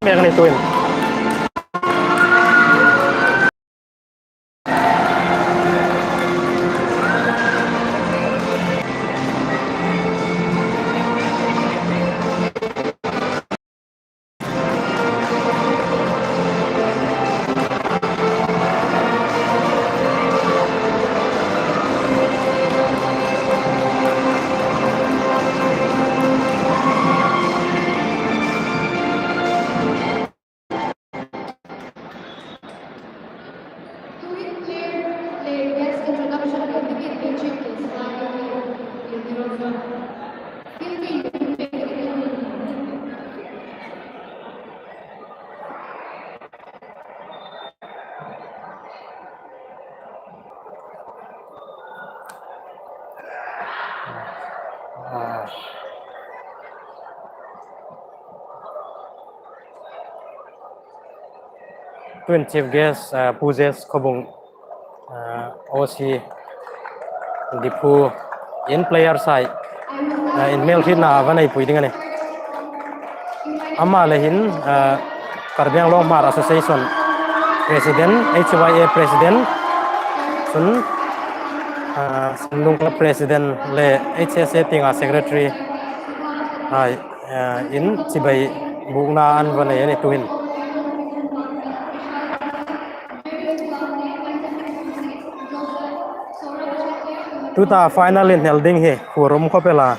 Megan itu in. Twin chief guest Pujes Kobung OC Diphu in player side in male hina vanai puiding ani amma lehin Karbiang Long Hmar Association President HYA President sun Sandung Club President le HSA Tinga Secretary hai in Chibai Bugna an vanai ani twin tuta final in holding he forum ko pela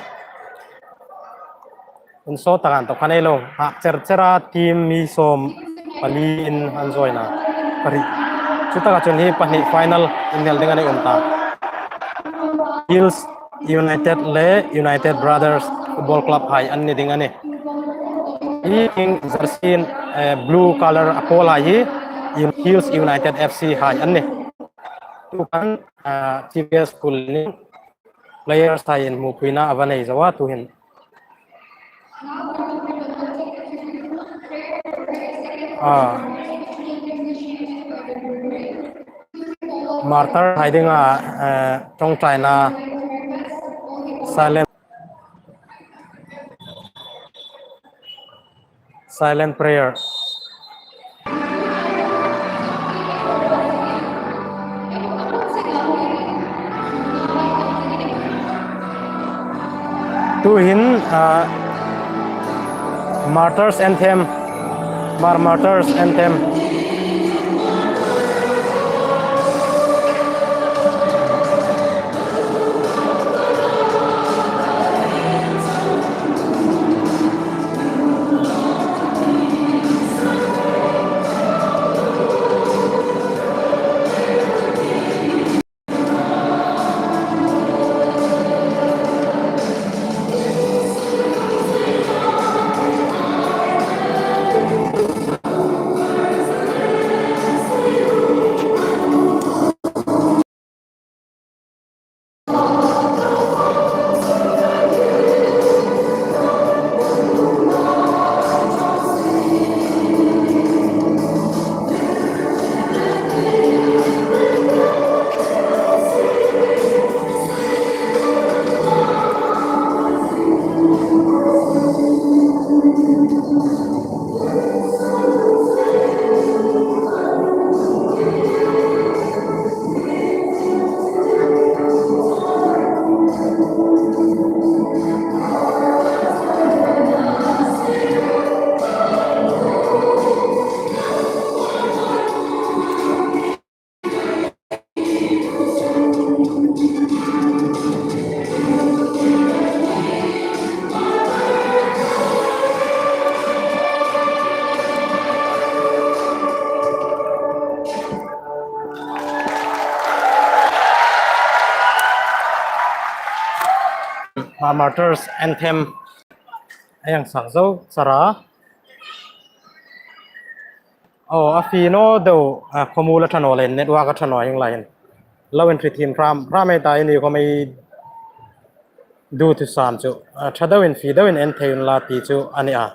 un so takan to khanai lo ha cercera team mi som pali in anjoina pari chuta ka chon hi pani final in holding ani unta Hills United le United Brothers Football Club hai anni dingane hi king jersey blue color apola hi Hills United FC hai anni tu kan TPS school ni players hai in mupuina avanai zawa tu hin Martyrs hiding trong China silent prayer tu hin Martyrs anthem Martyrs anthem Martyrs anthem ayang sakzo sara afino do komula thano le network thano yang lain law entry team pram ai tai ni ko mai do to sam chu thado in fi do in anthem la ti chu ani a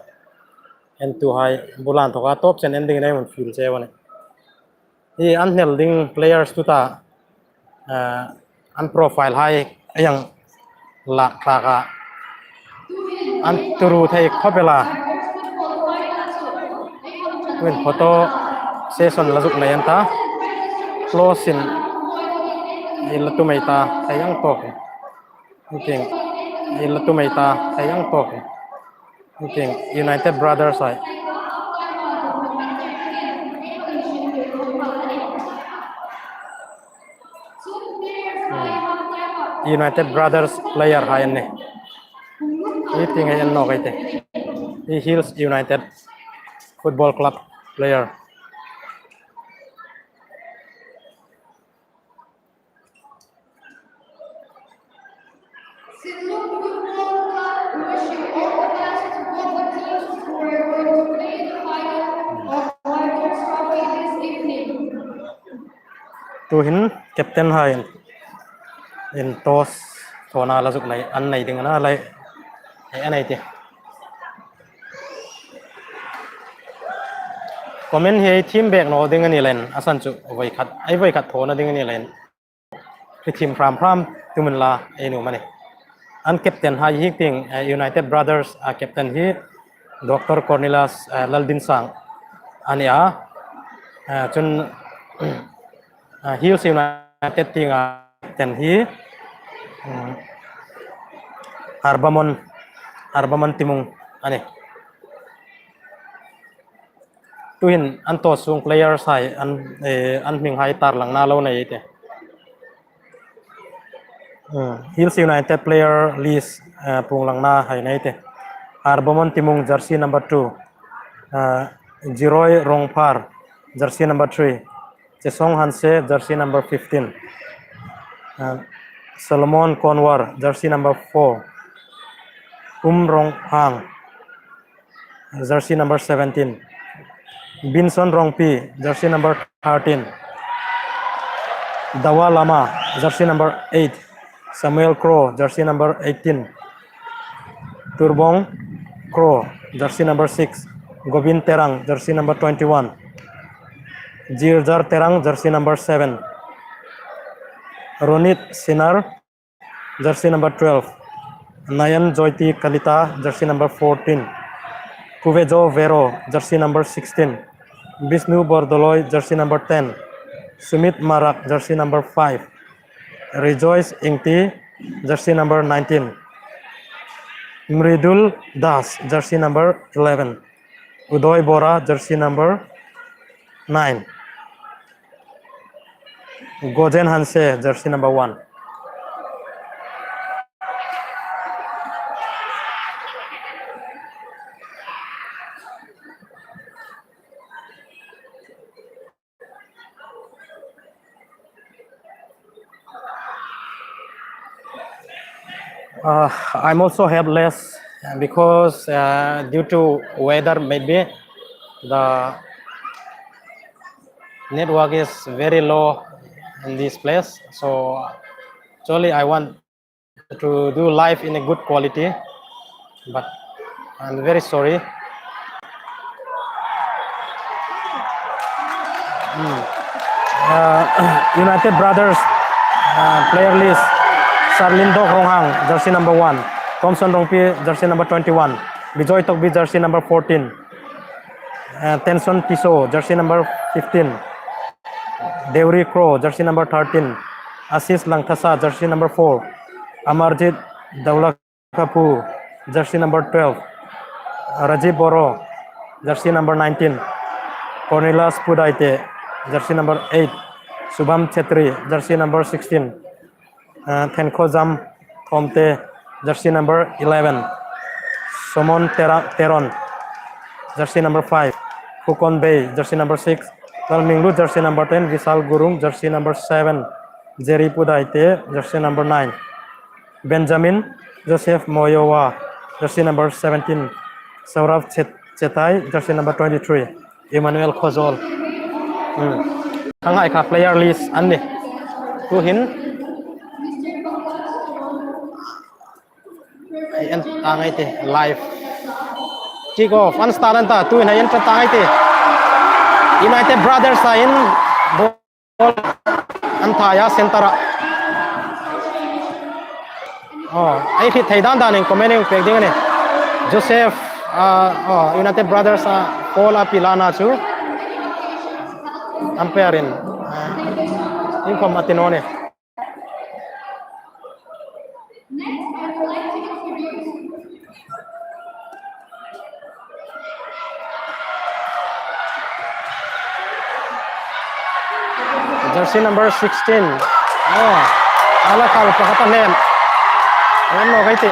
en tu hai bulan thoka top chen ending nei mon feel che wane e unhelding players tu ta an profile hai ayang la ka an turu thai khopela win photo session lazuk na yan ta close in ilatu may ta sayang pok okay ilatu may ta sayang pok okay United Brothers ay United Brothers player hayan ne eating hayan no kaite he Hills United Football Club player tuhin captain hayan in toss thona lazuk nai an nai ding na lai anai te comment he team back no ding ani len asan chu voi khat thona ding ani len team pram tumun la enu mane an captain ha hi ting United Brothers captain hi Dr. Cornelius Laldin Sang ania chun Hills United ting captain hi Arbamon timung ane tuin an to sung player sai an ming hai tar lang na lo nei te Hills United player list pung lang na hai nei te Arbamon timung jersey number 2 Jiroy Rongpar jersey number 3 Chesong Hanse jersey number 15 Solomon Konwar jersey number 4 Rong Hang jersey number 17 Binson Rongpi jersey number 13 Dawa Lama jersey number 8 Samuel Crow jersey number 18 Turbong Crow jersey number 6 Govind Terang jersey number 21 Jirjar Terang jersey number 7 Ronit Sinar jersey number 12 Nayan Joyti Kalita jersey number 14 Kuvejo Vero jersey number 16 Vishnu Bordoloy jersey number 10 Sumit Marak jersey number 5 Rejoice Ingti jersey number 19 Mridul Das jersey number 11 Udoy Bora jersey number 9 Gojen Hanse jersey number 1 I'm also have less because due to weather maybe the network is very low in this place, so actually I want to do live in a good quality, but I'm very sorry. United Brothers player list: Sarlindo Ronghang jersey number 1, Thompson Rongpi jersey number 21, Bijoy Tokbi jersey number 14, Tenson Tiso jersey number 15, Deuri Crow jersey number 13, Asis Langthasa jersey number 4, Amarjit Daulakapu jersey number 12, Rajiv Boro jersey number 19, Cornelius Pudaite jersey number 8, Subham Chetri jersey number 16, Tenkozam Thomte jersey number 11, Somon Teron jersey number 5, Hukon Bay jersey number 6, Talminglu jersey number 10, Visal Gurung jersey number 7, Jerry Pudaite jersey number 9, Benjamin Joseph Moyowa jersey number 17, Saurav Chetai jersey number 23, Emmanuel Khozol. Hangai ka player list anni tu hin en tangai te live kick off an start anta tu hin en tangai te United Brothers in ball antaya center ai khi thai dan dan comment pek ding ne Joseph United Brothers Paul Apilana chu umpire in income atinone jersey number 16 oh ala kal pakatan lem ano kaiti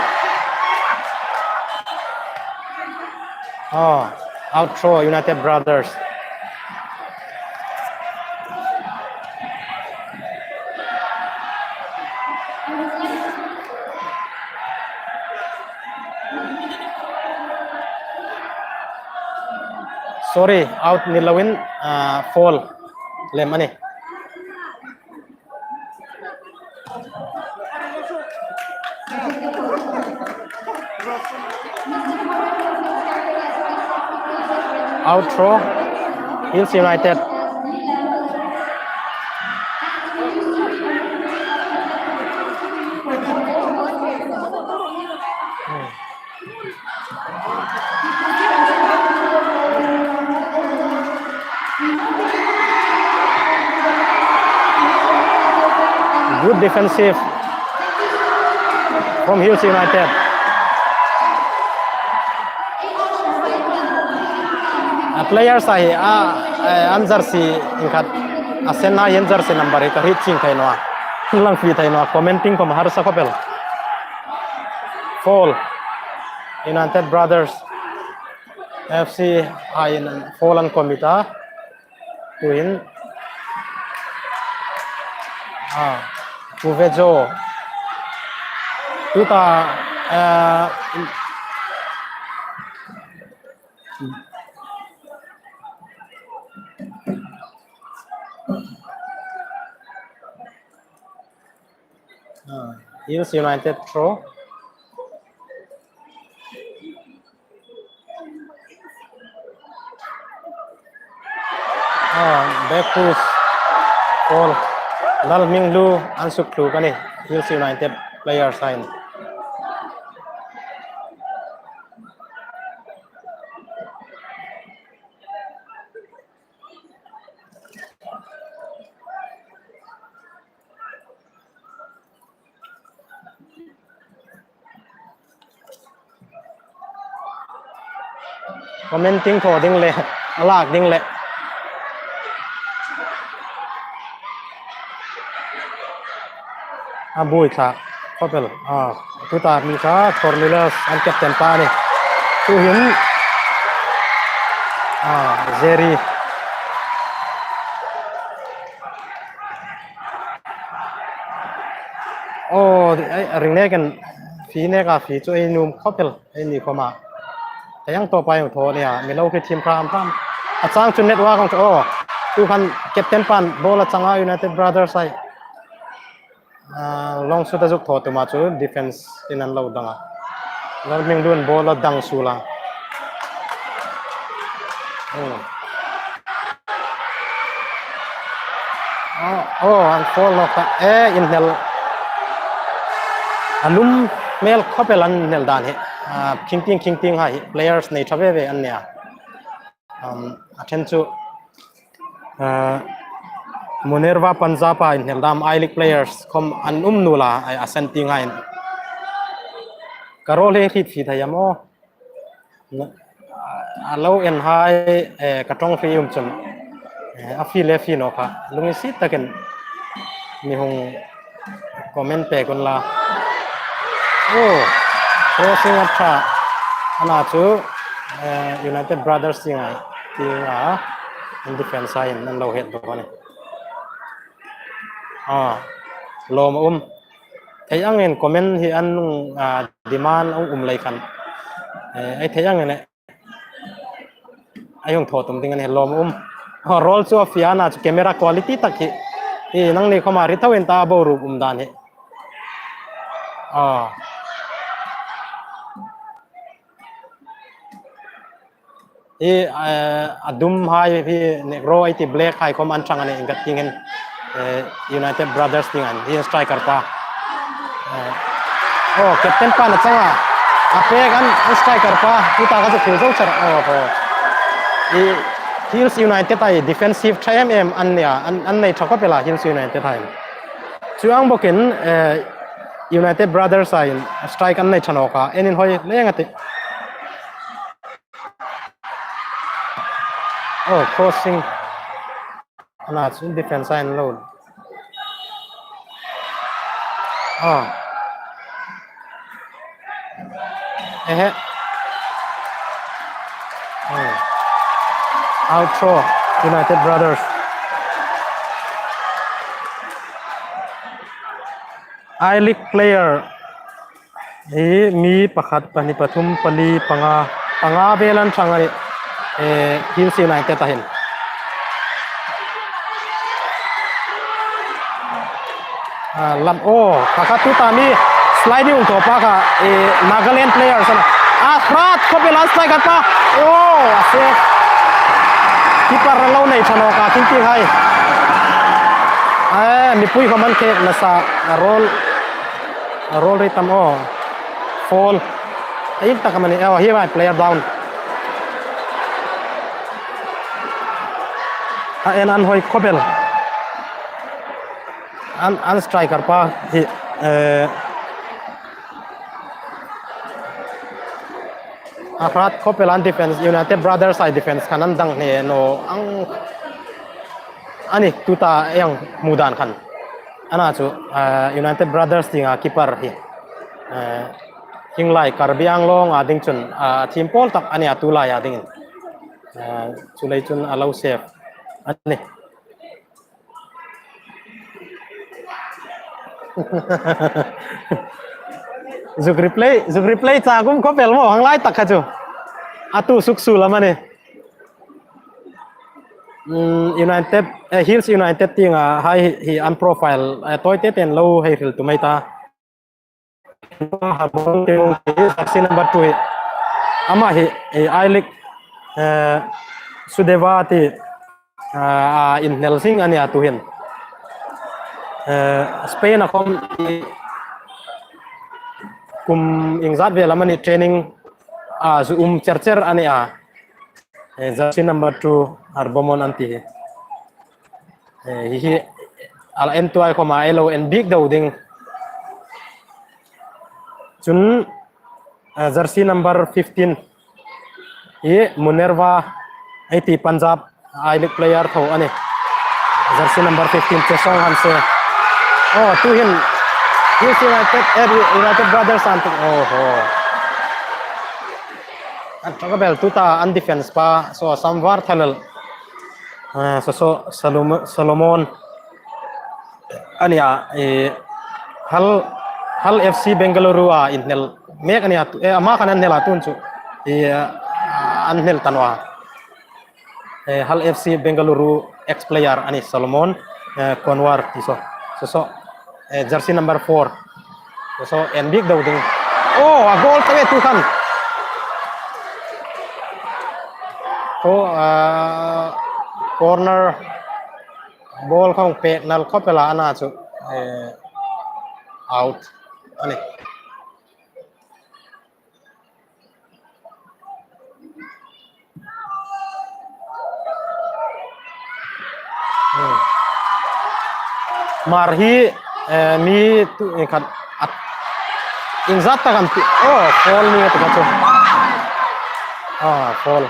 oh outro United Brothers sorry out nilawin fall lem ani outro Hills United good defensive from Hills United players ai an jersey inkat asena yen jersey number ka hitching thainwa lang fi thainwa commenting ko har sa kopel fall United Brothers FC ai fallen komita tuin Kuvejo tuta Hills United throw back push fall Lal Minglu ansuk tu kan ni Hills United player sign commenting tho ding le alak ding le abui tha kopel tuta mi tha Cornelius an captain pa ni tu hin Jerry ring ne kan fi ne ka fi chu ai num kopel ai ni khoma yang to pa yung tho nia mi lo ki team pram achang chu network ang tu kan captain pan bola changa United Brothers ai long su ta juk tho tu ma chu defense in an lo danga long ming dun bola dang su la an fall no ka in nel anum mel khopelan nel dan he king hai players nei thave ve an nia attention Monerva Panjapa in Heldam I League players kom an nula ai assenting hai karol he hit fi thayamo alo en hai katong fi chum afi le fi no kha lungi sit taken mi hong comment pe kon la crossing up ana chu United Brothers singai tinga in defense line nan lo het do ne lom thấy anh em comment thì anh demand ông lại khăn ai thấy anh này ai không thốt tụm tiếng anh lom roll cho phía na camera quality tắc thì năng này không mà rít thâu en ta bao rụp đàn hết adum hai thì negro ai thì black hai không ăn chăng anh ingat tingin United Brothers dengan dia striker pa captain pa na changa ape kan striker pa kita ka chu zo char Hills United ay defensive 3mm an nei thakwa pela Hills United hai chuang bokin United Brothers ay strike an nei thanoka enin hoi lengati oh crossing ana chun defense line load oh outro United Brothers I-League player mi pakhat pani pathum pali panga velan thangani Hills United tahin lam pakhat tu tami sliding to pa ka Nagaland player sana Afrat ko belas strike pa ase keeper lo nei thanoka kinti hai mi pui ko man ke na sa roll rate mo fall ay ta kamani here my player down en an hoi kobel an striker pa hi Afrat kobel an defense United Brothers side defense kanan dang ne no ang ani tuta yang mudan kan ana chu United Brothers tinga keeper hi hinglai karbiang long ading chun team pol tak ani atula ya ding chulai chun allow save ani zuk replay cha gum ko pel mo hanglai tak kha chu atu suksu lamane United Hills United tinga hi an profile toite ten low hai ril tumaita habon te section number 2 ama hi I-League Sudevati in Helsing ani atuhin Spain akom kum ingzat vela mani training cercer ani jersey number 2 arbomon anti hi al n2 ay koma elo and big ding chun jersey number 15 hi Munerva IT Punjab I-League player tho ani jersey number 15 chesong hanse tu hin United Brothers anti Takabel tuta an defense pa so samvar thalal so Solomon ania hal FC Bengaluru inel mek ania ama kanan nela tunchu anhel tanwa hal FC Bengaluru ex player ani Solomon Konwar iso so jersey number 4 so and big ding a goal tawe tu kan corner ball không pe nal ko pela ana chu out ani marhi mi tu kan inzat kan fall ni to chu fall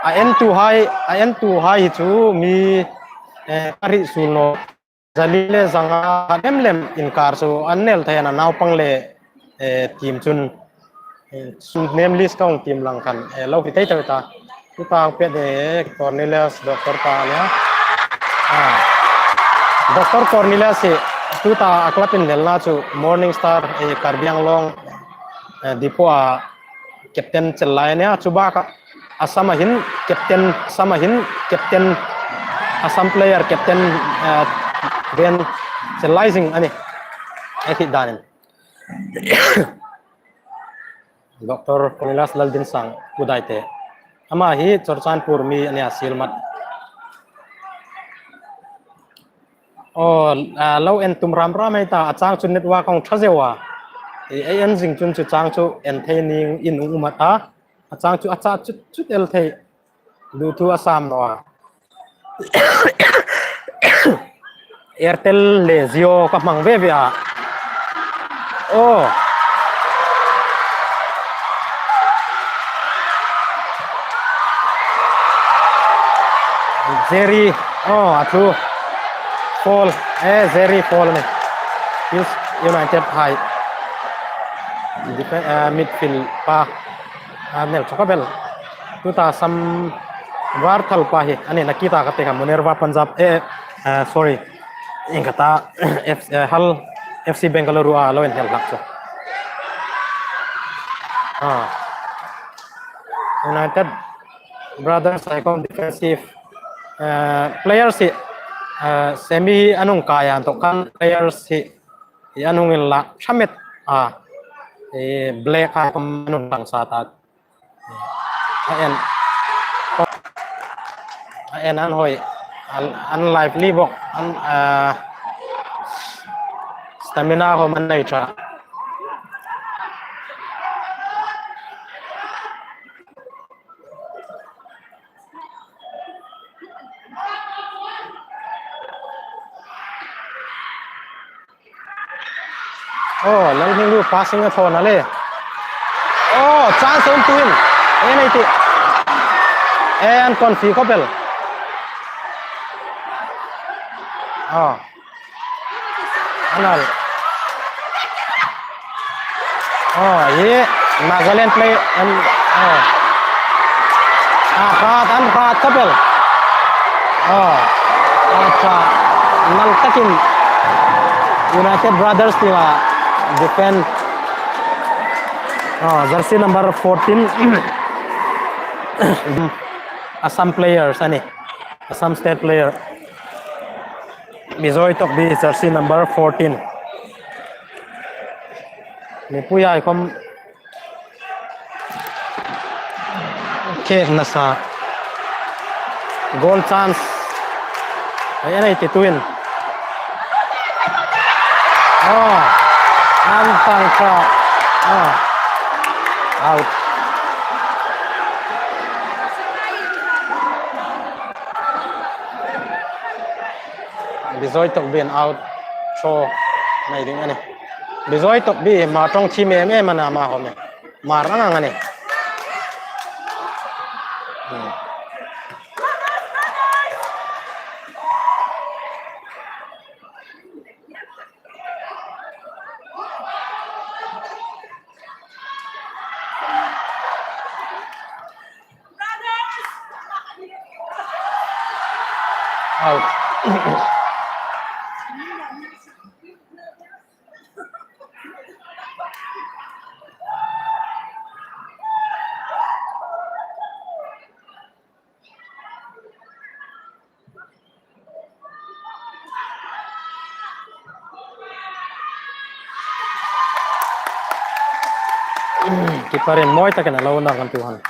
IN2 high chu mi kari suno jalile zanga demlem inkar so annel thayana naw pangle team chun name list kaung team lang kan lo hitai ta tu pang pe de Cornelius Dr. ta ya Dr. Cornelius tu ta aklapin delna chu Morning Star Karbiang Long Diphu captain chelai ne chuba ka Asamahin captain Assam player captain then realizing ani danin Dr. Cornelius Laldin sang kudaite ama hi Chorchanpur mi ani silmat lo en tumram ramai ta achang chun netwa kong thajewa en jing chun chu chang chu en thaining in umata achang chu acha chut el thei ดูทัวซ้ำเนาะ Airtel le Jio ka mang ve via oh Jerry oh atu fall Jerry fall ne is United high midfield pa nel chokabel tuta sam war thal pa hi ani nakita ka te ka Munerva Punjab sorry ingata hal FC Bengaluru a loen hel lakso United brothers icon defensive players si semi anong kaya to kan players si anong illa shamet black ka anong tang sa tat ayan an hoy an lively bok an stamina ko man nai tra oh lang hindu passing at hon ale oh chance on to win NIT and confi couple oh anal oh ye Nagaland play and oh pat couple oh acha nang takin United brothers nila defend jersey number 14 Assam players ani Assam state player Mizoy tok bi jersey number 14 ni puya ikom ke nasa goal chance ayan ay tituin antang ka out Bizoy tok bin out so nai ding ani Bizoy tok bi ma tong chi me mana ma ho me mar ang ani out kiparin moy ta kana law na kan tuhan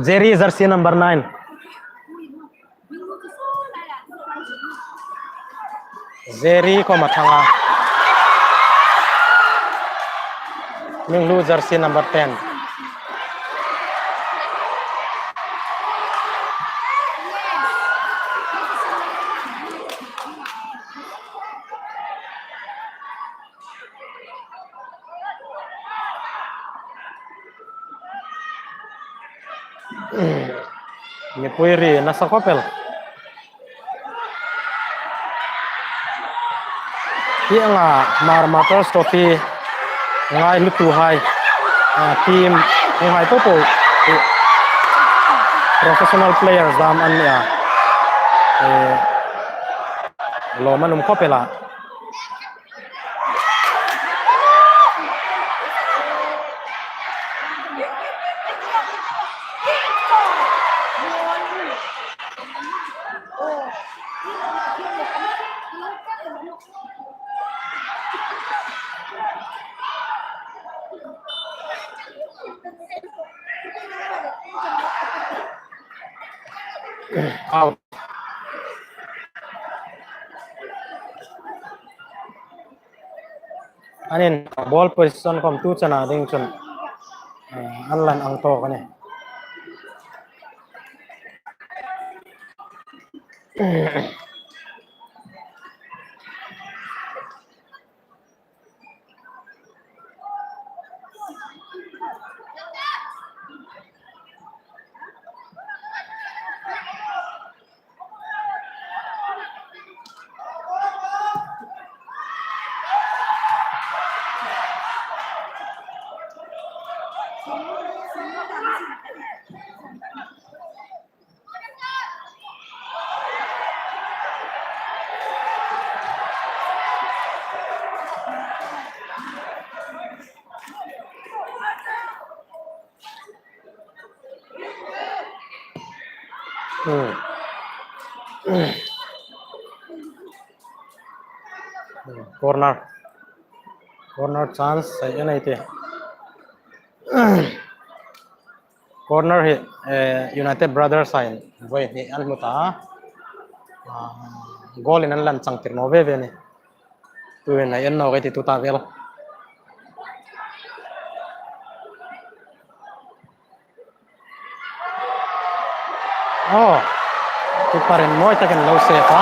Jerry jersey number 9 Jerry ko mathanga Minglu jersey number 10 ni puiri nasa kopel nga Martyrs trophy ngai lutu hai team ngai popo professional players dam an ya lo manum kopela out anin ball position kom tu chana ding chun anlan ang to kani corner corner chance sai anai te corner hi United Brothers sign voi ni an muta goal in an lan changtir no ve ve ni tu na en no ke ti tu ta vel oh tu paren moi taken lo se pa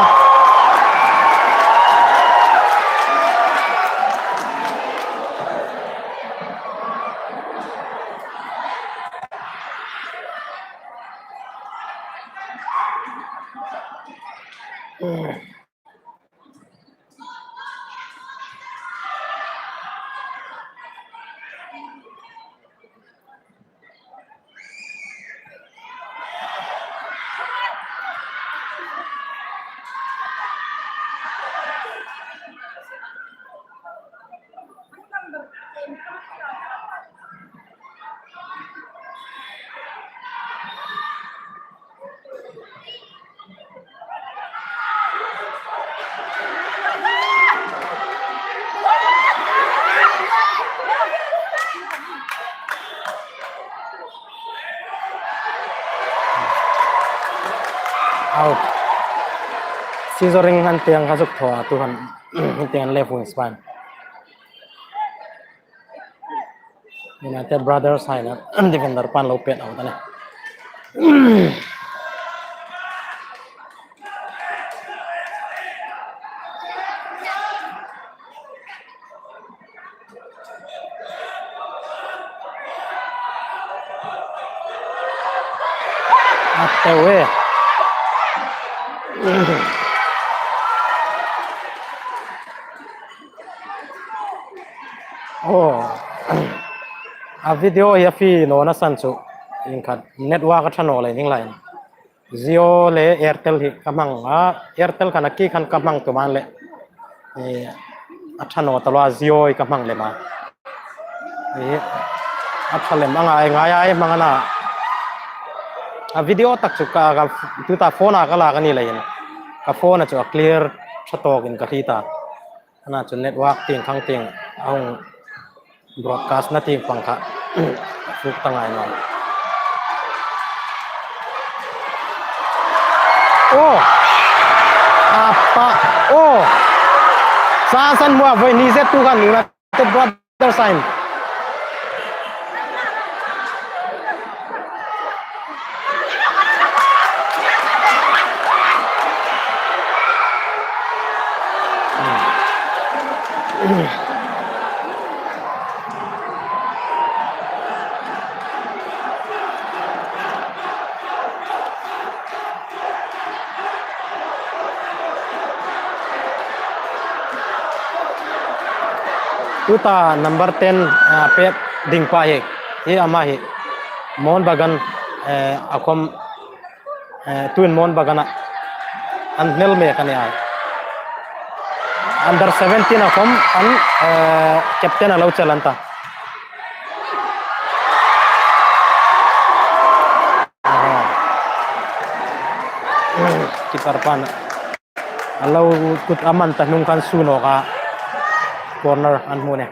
out scissoring han tiang kasuk thoa tu han tiang left wing span United Brothers sign defender pan lo pet out ani atewe oh a video ya fi no na san chu in khat network thano le ning line Jio le Airtel hi kamang Airtel kana ki khan kamang tu man le e athano talwa Jio i kamang le ma e athale manga ai ngai ai mangana a video tak chu ka tu ta phone a kala kani le ka phone chu clear chatok in ka hita ana chu network ting khang ting ang broadcast na ting pangkha fuk tangai no oh apa oh sasan mua với ni z tu kan ni na te brother sign Tuta number 10 pet ding pa hi ama hi mon bagan akom tuin mon bagana an nel me kani ai under 17 akom an captain alo chalanta kiper pan alo kut aman tanung kan suno ka corner an mune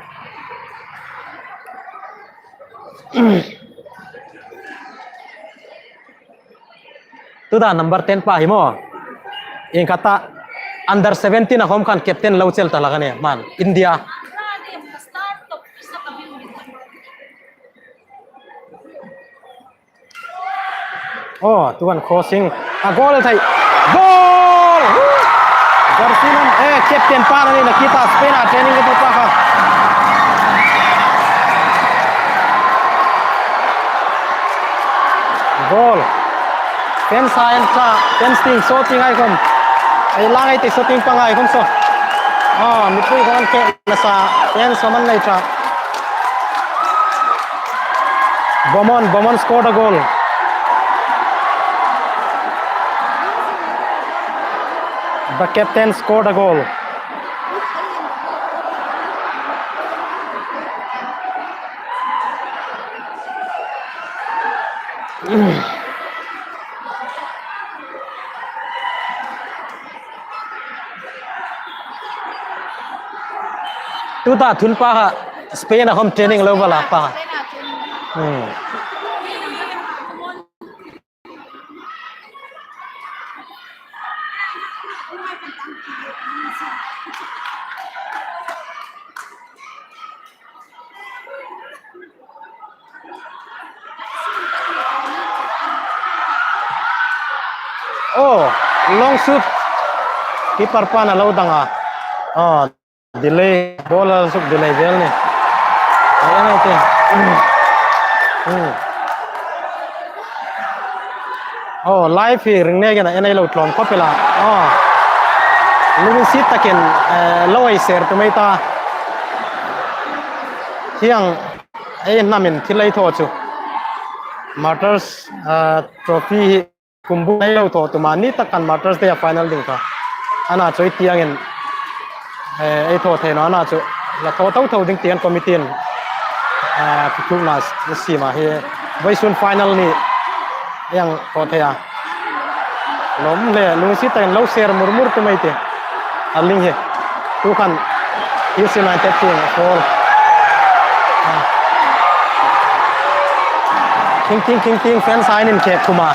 tu da number 10 pa himo in kata under 17 na hom kan captain lo chel talaga ne man India oh tuan crossing a goal thai goal Garcinan captain pa na ni nakita Spain a training ko pa ka goal pen sign ka pen sting shooting ai kom ai langai te shooting pa ngai kom so mi pui kon ke na sa pen saman nai tra Bomon scored a goal the captain scored a goal tu ta thun pa ha Spain a home training lo wala pa oh long shoot keeper pa na lo danga delay ball suk delay bel ni ayan ite live hi ring ne gena enai lo tlom ko pela lumin sit taken loi ser to mai ta hiang namin thilai tho chu Martyrs trophy kumbu ai lo tho to mani takan Martyrs de final ding ka ana choi tiang en ai tho the no ana chu la tho ding tian committee thu na si ma he vai sun final ni yang tho the ya lom le lung si tan lo ser murmur to mai te aling he tu kan is United team for king fan sign in ke kuma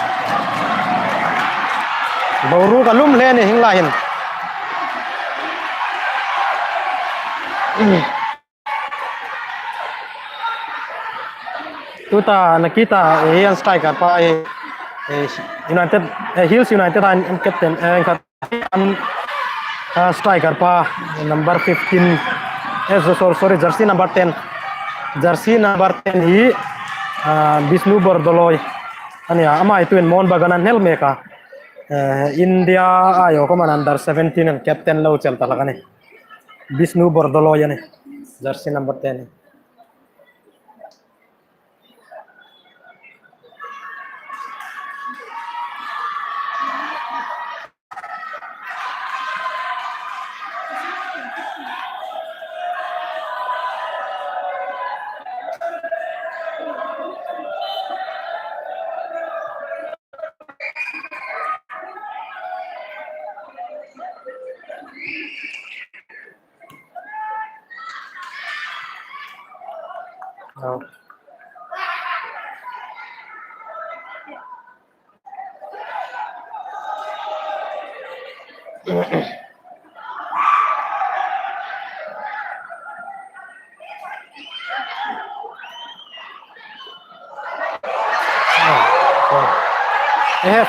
boru ka lum le ni hingla hin tuta nakita yan striker pa United Hills United and captain striker pa number 15 sorry jersey number 10 hi Bisnu Bordoloi ania ama itu in mon baganan helmeka India ayo ko man under 17 and captain lo chel talaga ni Bisnu Bordoloi ani jersey number 10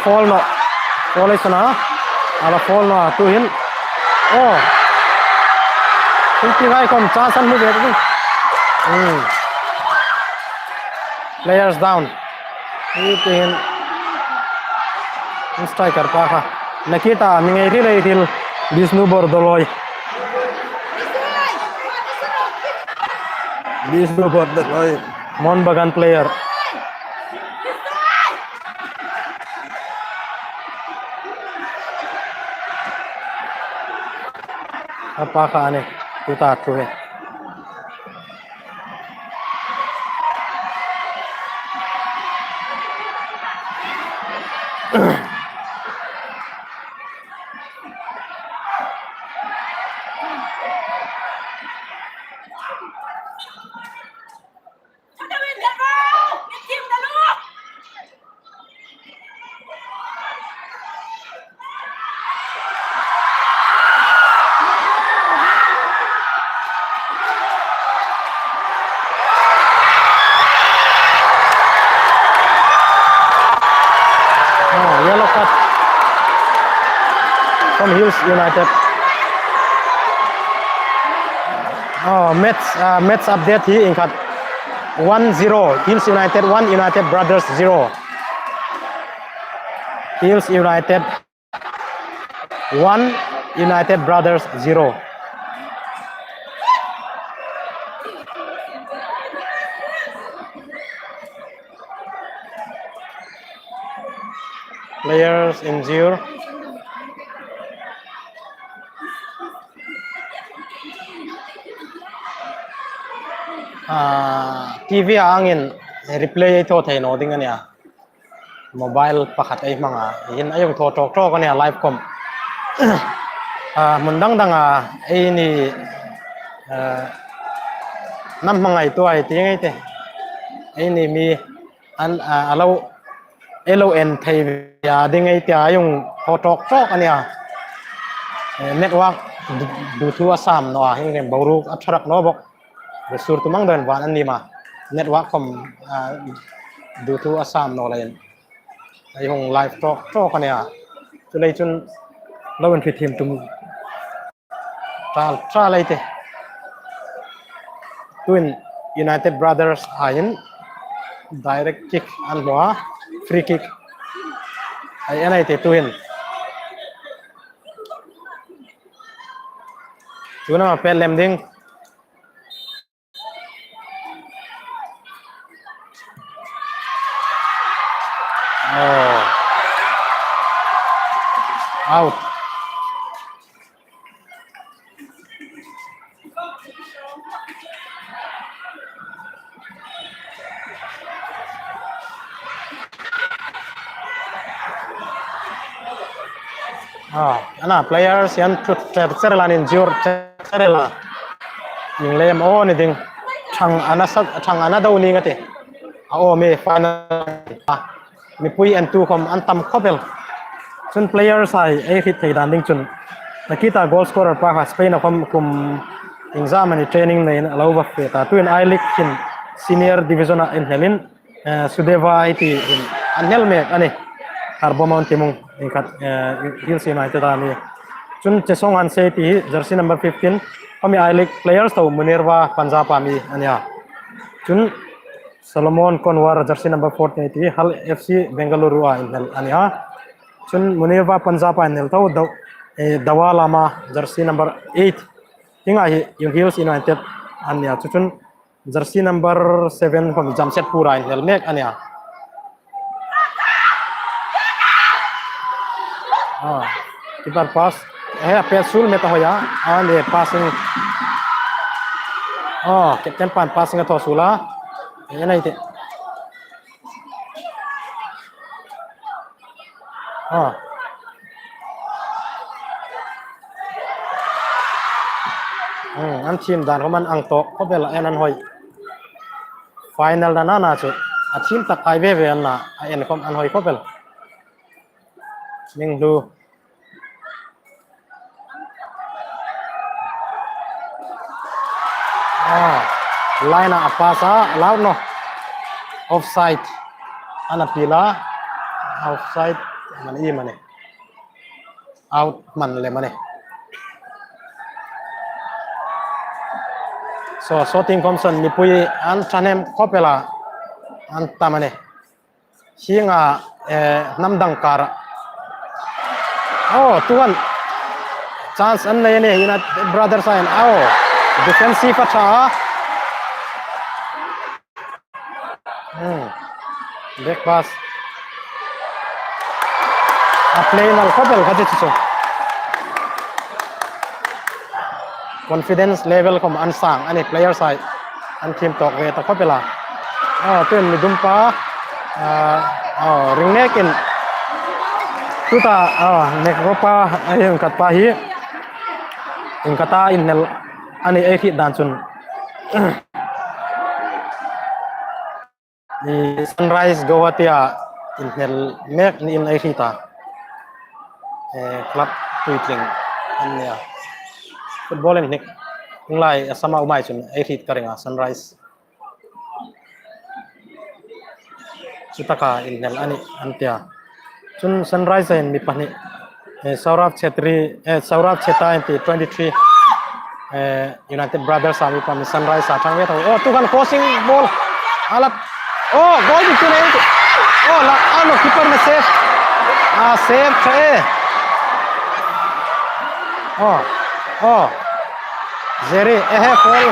fall is na ala fall na tu hin thinking ai kom chance an mu ve players down in striker pa ka nakita mingai ri lai til Bisnu Bordoloi mon bagan player apa ka ane tuta tu hai from Hills United. Oh, match update here in cut 1-0 Hills United 1 United Brothers 0. Hills United 1 United Brothers 0. Players injured. TV angin replay ito tayo no dingan niya mobile pakat ay mga yin ayong totok to kanya live com mundang danga ay ni nam mga ito ay tingay te ay ni mi an alaw LON tayo ya dingay te ayong totok to kanya network Diphu asam no hing bauru atrak no bok resur tumang dan van an ni ma network kom Diphu asam no lain ayong live talk to kanya tulay chun lawan fit team tum tra laite twin United Brothers ayin direct kick an boa free kick ay anay te twin tuna ma pel lemding oh out ana players yan terceran injure tercera yung lem ni ding thang ana daw ni ngate me final mi pui and two kom antam khobel chun players ai hit thei dan ding chun nakita goal scorer pa Spain kom kum exam and training nei alo ba fe ta twin I league in senior division in Helin Sudeva IT in anel me ani Harbo Mount Timung ikat Hills United ani chun chesong an se ti jersey number 15 kami I league players to Munirwa Punjab ami ania chun Solomon Konwar jersey number 14 ti Hal FC Bengaluru ania chun Munirwa Punjab anel to Dawa Lama jersey number 8 tinga yung Hills United ania chun jersey number 7 kami Jamshedpur anel mek ania keeper pass pesul meta hoya and passing captain pan passing to sula yan ay te an team dan ko man ang to ko bela enan hoy final na na chu a team tak ai ve na en kom an hoy ko bel ning du line apa sa allowed no offside ana pila offside man i mane out man le mane so shooting komson ni pui an chanem kopela an tamane hinga namdang kar tuan chance an le ne ina brother sign defensive acha back pass play nal kopel khati chu confidence level kom ansang ani player side an team tok we ta kopela ten mi dumpa ringnekin tuta nek ropa ayun katpa hi in kata innel ani hit dan chun ni Sunrise Gowatia innel mek ni in hita club tweetling ania football nek nglai sama umai chun hit karenga Sunrise sutaka innel ani antia chun Sunrise in mi pani Saurabh Chetri, Saurabh Cheta in 23. United Brothers Army from Sunrise Satang Wet. Oh, two can crossing ball. Alap. Oh, goal between them. Oh, no, keeper na save. Save. Oh. Zeri, fall.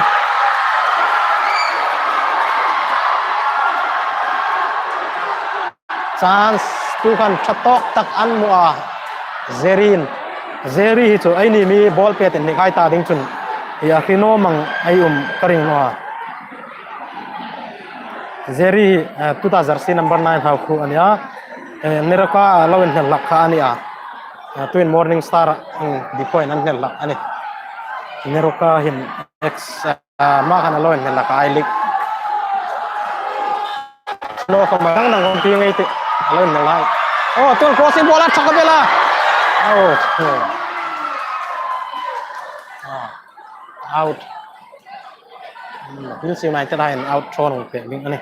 Chance tu kan chatok tak an mua. Zeri hi chu ai ni mi ball pe ten ni kai ta ding chun. Ya khino mang ai karing mua. Zeri 2000 number 9 how khu ania. Neraka lawen hel lakha ania. Twin Morning Star Diphu an hel lak ani. Neraka hin ex ma kana lawen hel lakha ai lik. No không mang nang ngom pi ngai ti lawen hel lai. Oh, tuan crossing bola chakabela. Out. This United out thrown pe bing ani.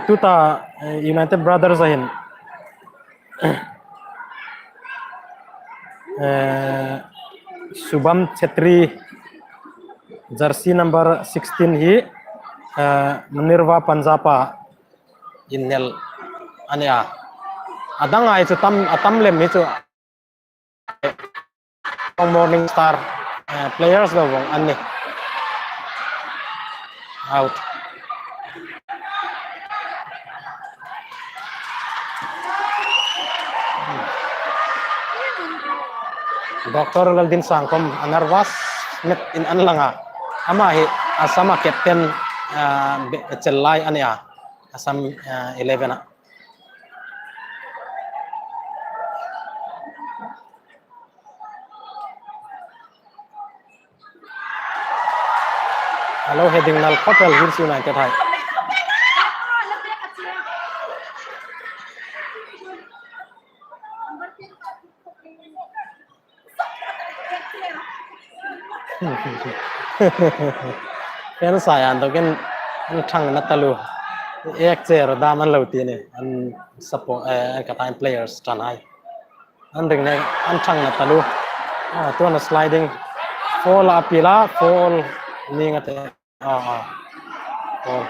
Tuta United Brothers ahin. Shubham Chetri jersey number 16 hi Nirva Panjapa innel ania. Adang ai chu atam lem hi chu Morning Star players lo wong ani. Out. Dr. Laldin Sangkom anarwas met in anlanga ama hi asama captain chelai ania asam 11 Hello heading nal Hotel Hills United hai. Ken sayan to ken thang na talu ek chair daman lauti ne an support katain players tanai an ring ne an thang na talu to na sliding fall apila fall ni ngate fall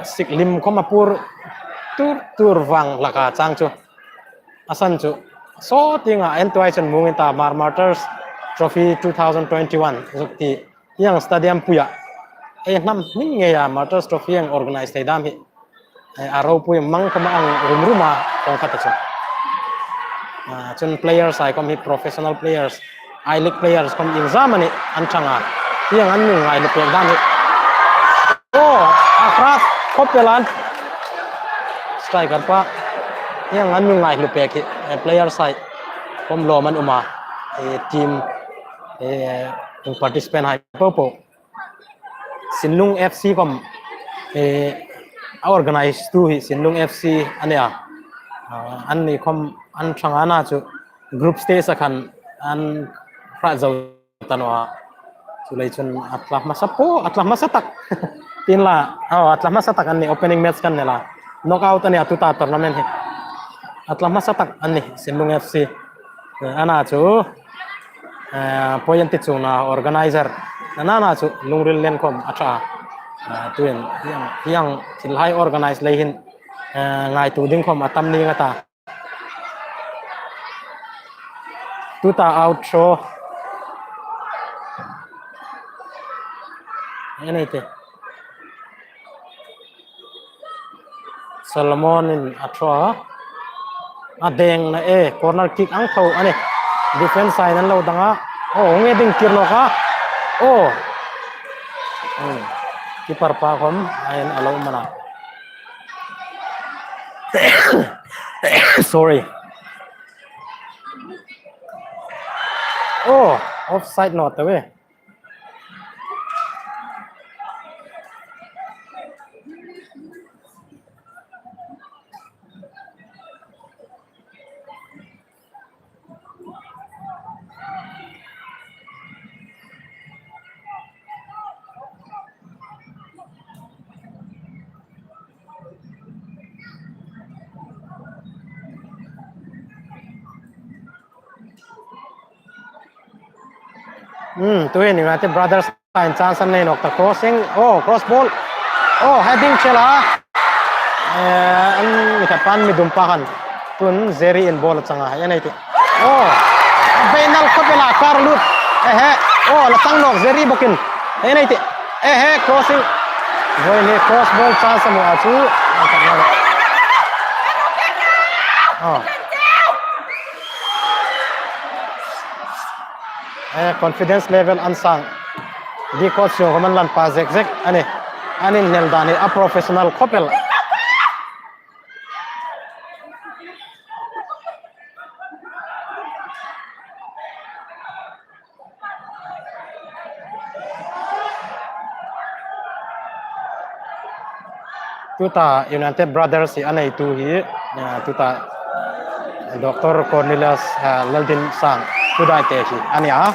siklim komapur tur wang laka chang chu asan chu so tinga entwai chen mungin ta Martyrs trophy 2021 zukti yang stadium puya nam ning nge ya Martyrs trophy yang organize thai dam hi aro puya mang kama ang rumruma kong khata chun players ai kom hi professional players I league players kom exam ani anchanga yang an ning ai le pe dam hi akras kopelan striker pa yang an ngai lu pe ki player side kom lo man uma team participant hai popo Sinlung FC kom organize tu hi Sinlung FC ania an ni kom an thangana chu group stage akan an prazau tanwa sulai chun atlah masatak tinla atlah masatak an ni opening match kan nela knockout ania tuta tournament hi atlah masatak ani Sinlung FC ana chu point chu na organizer nana chu lungril len kom acha tuin yang thilhai organize leihin ngai tu ding kom atam ni ngata tuta out show enete Solomon in atwa adeng na corner kick ang thau ani defense side an lo danga nge ding tirno ka keeper pa kom ayan alo mana sorry offside not away Tu United Brothers in chance an nei nok ta crossing. Oh, cross ball. Oh, heading chela. An mi ta pan mi dum pa kan. Tun Zeri in ball changa. Yan ai ti. Oh, Bainal Kapela Karlut. Oh, la tang nok Zeri bokin. Yan ai ti. Crossing. Boy ni cross ball chance mo achu. Oh. Confidence level ansang. Di coach yung kaman lan pa zek ani nel dani a professional couple. Tuta United Brothers si anay tu hi tuta Dr. Cornelius Laldin sang tudai te hi ania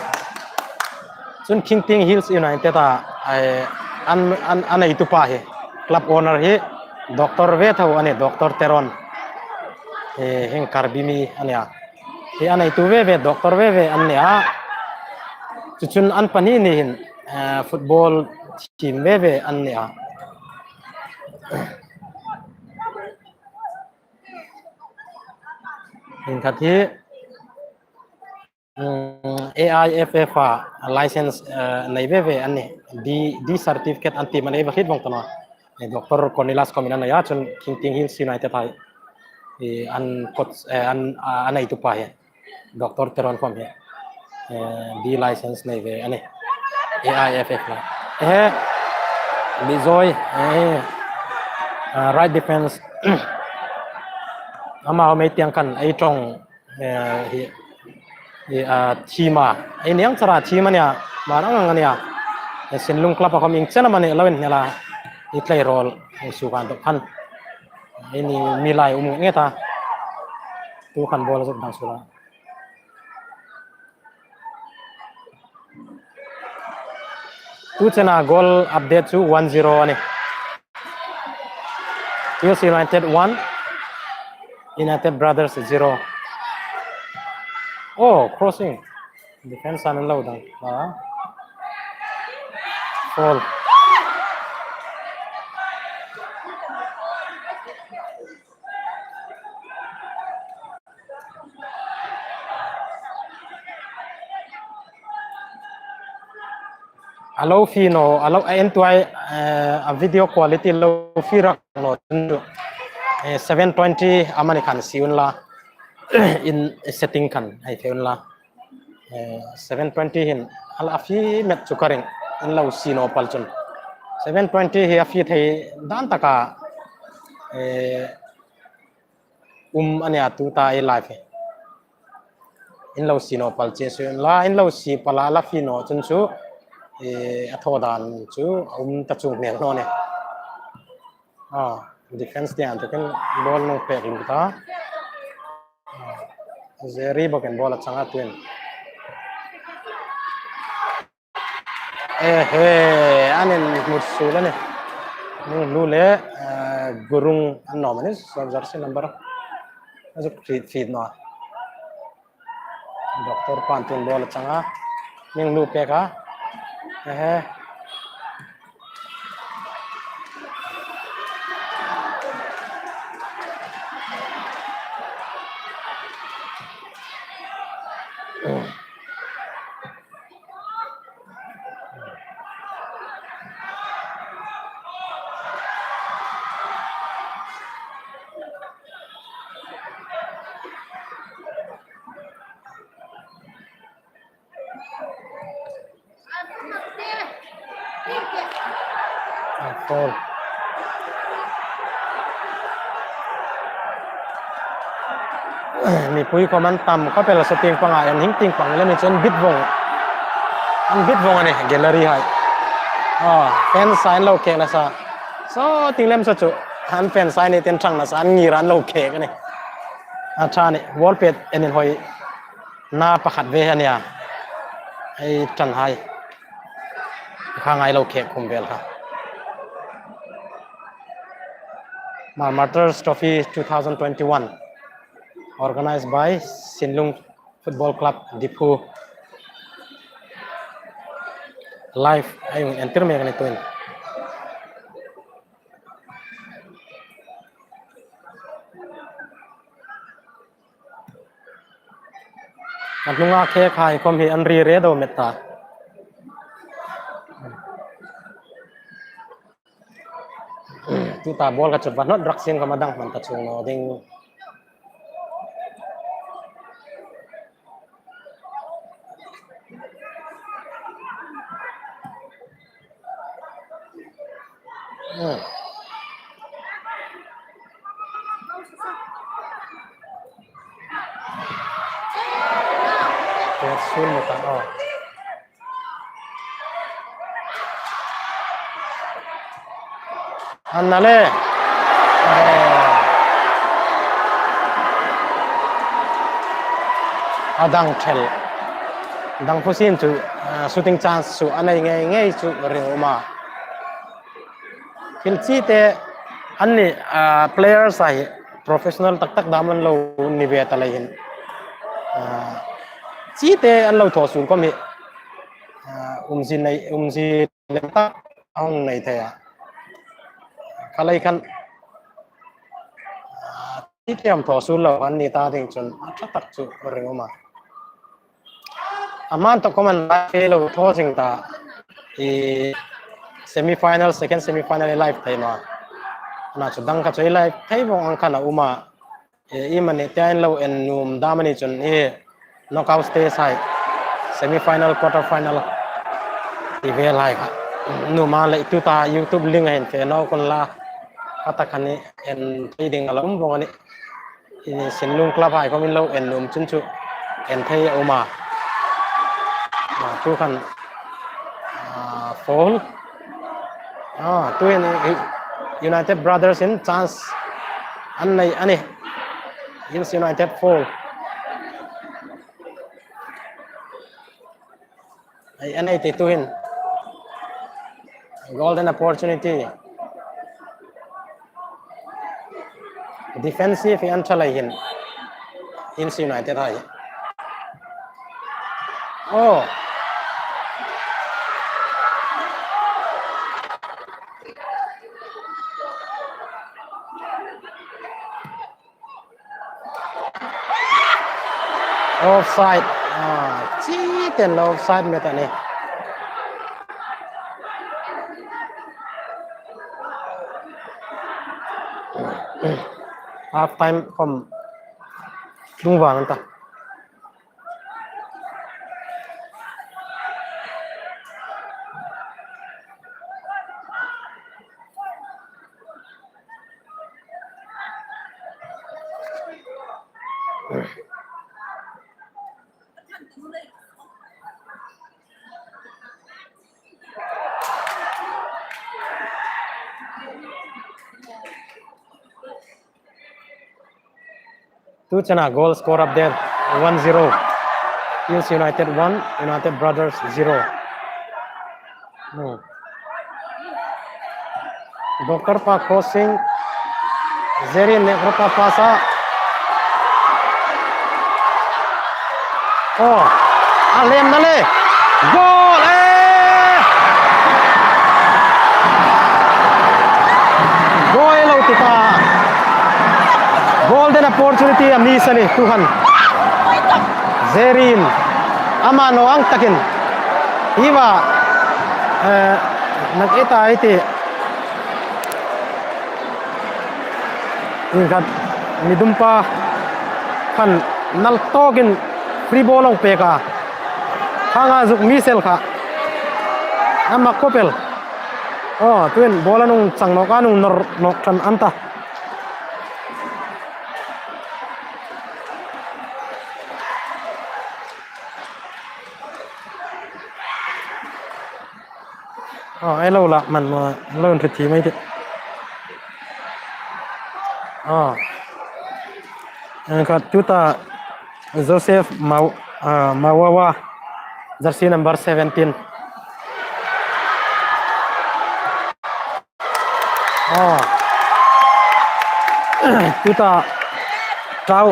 sun Kingting Hills United anay tu pa hi club owner hi Dr. Vetau ani Dr. Teron hing karbimi ania hi anay tu ve Dr. Ve ania chuchun an pani ni hin football team ve ania in kati AIFF license nei ve anni di certificate anti mane ba hit bang tana Dr. Cornelius komina na ya chun Kingting Hills United hai an coach an anai tu pa he Dr. Teron kom he di license nei ve ani AIFF la Bizoy right defense ama may tiang kan ai trong Hmar ai niang chara Hmar nia marang ania sinlung club ko ming chena mane lawen nela itlai rol su kan to kan ini milai ngeta tu kan bola jok dang sula tu chena goal update to 1-0 ani United 1 United Brothers 0. Oh, crossing. Defense on low down. Fall. Allow fino, allow entway a video quality low fira no 720 amani kan siun la in setting kan ai feun la 720 hin al afi met chukaring in law sino palchun 720 hi afi thei dan taka ania tu ta ai live in law sino palche sun la in law si pala la fino chun chu athodan chu ta chung ne no ne defense dia tu kan ball nong pek lu ta Zeri bagian bola sangat win anen musulah nih lule gurung anom ini jersey number masuk feed no dokter pantun bola sangat yang lupa kah Foul. Ni pui ko man tam ko pela sa ting panga yan hing ting pang le ni chen bitvong ang bitvong ani gallery hai fan sign lo ke la sa so ting lem sa chu han fan sign ni ten thang na sa an ngi ran lo ke ka ni cha ni wall pet enin hoi na pakhat ve ania ai chan hai khangai lo ke khum bel ha Martyrs Trophy 2021 organized by Sinlung Football Club Diphu live ayong enter me ganito yun. At nung nga kaya kaya kom hi anri redo meta. Tuta bol ka chut not draksin ka madang man tachung no ding Sul meta oh. Annale. Adang tel. Dang pusin chu shooting chance chu anai ngai chu ring uma. Kilchi te anni players ai professional tak tak daman lo ni be talahin. Chi te an lo tho sun ko mi umzi lemta ang nei the ya. Kalai kan ti tiam tho sun lo an ni ta ding chun tak tak chu ring uma. Aman to koman fe lo tho sing ta I semi-final second semi-final live thai no na chu dang ka choi live thai bong ang kana uma I mani tain lo en num damani chun knockout stage sai semi-final quarter final I ve live numa le tu ta YouTube link hen fe no kon la patakani en trading alom bong ani ini sinlung club hai komin lo en num chun chu en thai uma ma tu kan fall tu United Brothers in chance ani Ins United fall ai te tu hin golden opportunity defensive yan chalai hin Ins United hai oh offside chi ten offside meta ni half time kom lung wang ta Two chana goal score up there 1-0. Ins United 1, United Brothers 0. Dokter pa crossing Zeri nekrota pasa. Oh, alem nale. Goal! Goal kita. Golden opportunity amisa ni Tuhan. Zerin amano ang takin. Iwa nagita iti ingat midumpa kan naltogin free ball peka hanga zuk misel ka ama kopel oh tuin bola nung changnoka nung noktan anta oh ai lâu la man ma lâu thì mấy thế oh ka tuta Joseph Mawawa jersey number 17 oh tuta Trau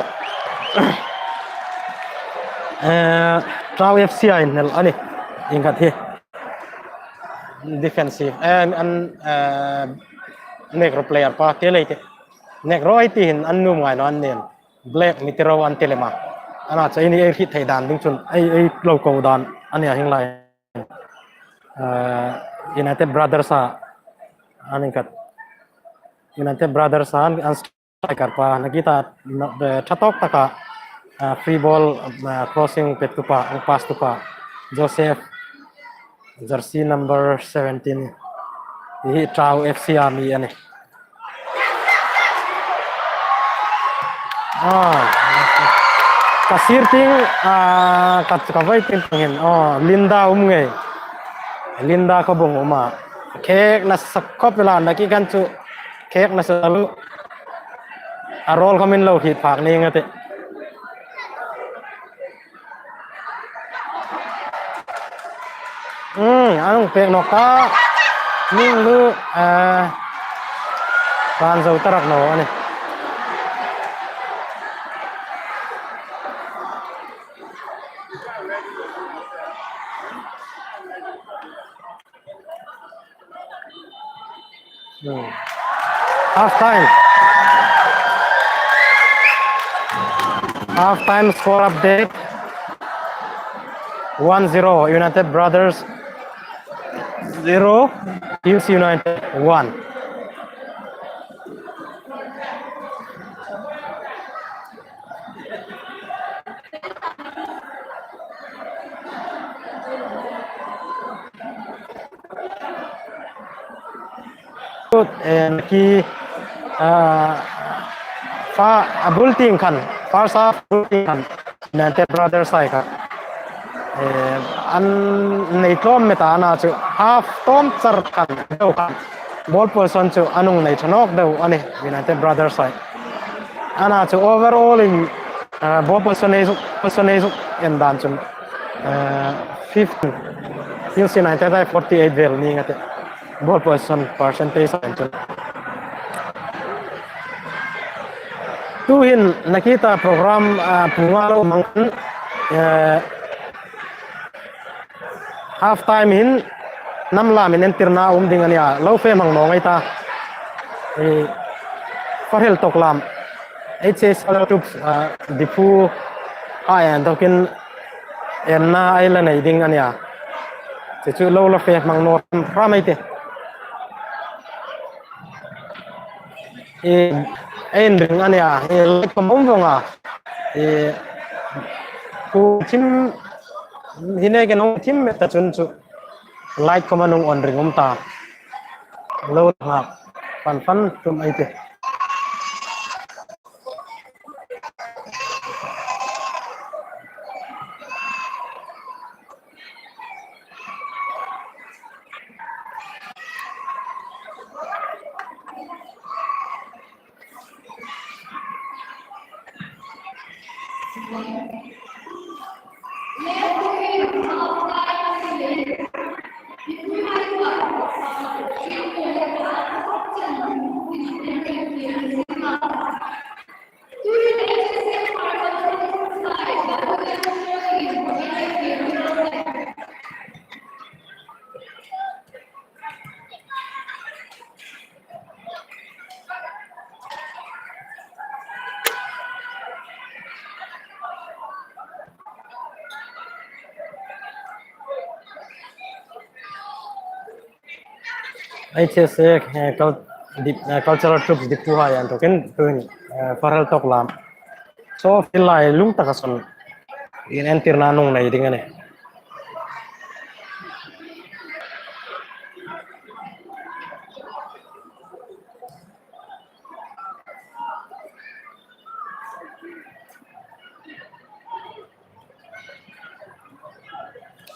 FC nel ani ingat he defensive and negro player pa telete negro ai tin an nu ngai no an nen black mitero an telema ana chai ni hit thai dan ding chun ai lo ko dan ania hing lai United Brothers aning kat United Brothers an striker pa nakita thatok taka free ball crossing pet tu pa pass tu pa Joseph jersey number 17 hi trao FC Army ani kasir ting kat kawai tin pengin Linda nge Linda ko bung uma kek na sakop la naki kan chu kek na salu arol komin lo hit phak ni ngate ang pek noka ning lu kan zau tarak no ani half time score update 1-0 United Brothers 0 Youth United 1 and ki fa abul ting kan far sa abul ting kan United Brothers sai ka an nei tom meta na chu half tom char kan do kan ball person chu anung nei thanok do ani United Brothers sai ana chu overall in ball percentage and dan chu 15 Youth United 48 vel ni ngate ball percentage chu tuhin nakita program pungalo mang half time in namla min entirna ding ania lo fe mang no ngai ta farhel toklam hs alatup Diphu and token enna island ai ding ania chu lo la fe mang no pramai te en ding ania like pamong vonga ku tim hine ke no tim meta chun chu like komanung on ringum ta lo ha pan tum ai te HS cultural troops Diphu yan token tuin faral toklam so feel lai lung takason in entir nanung nai dingane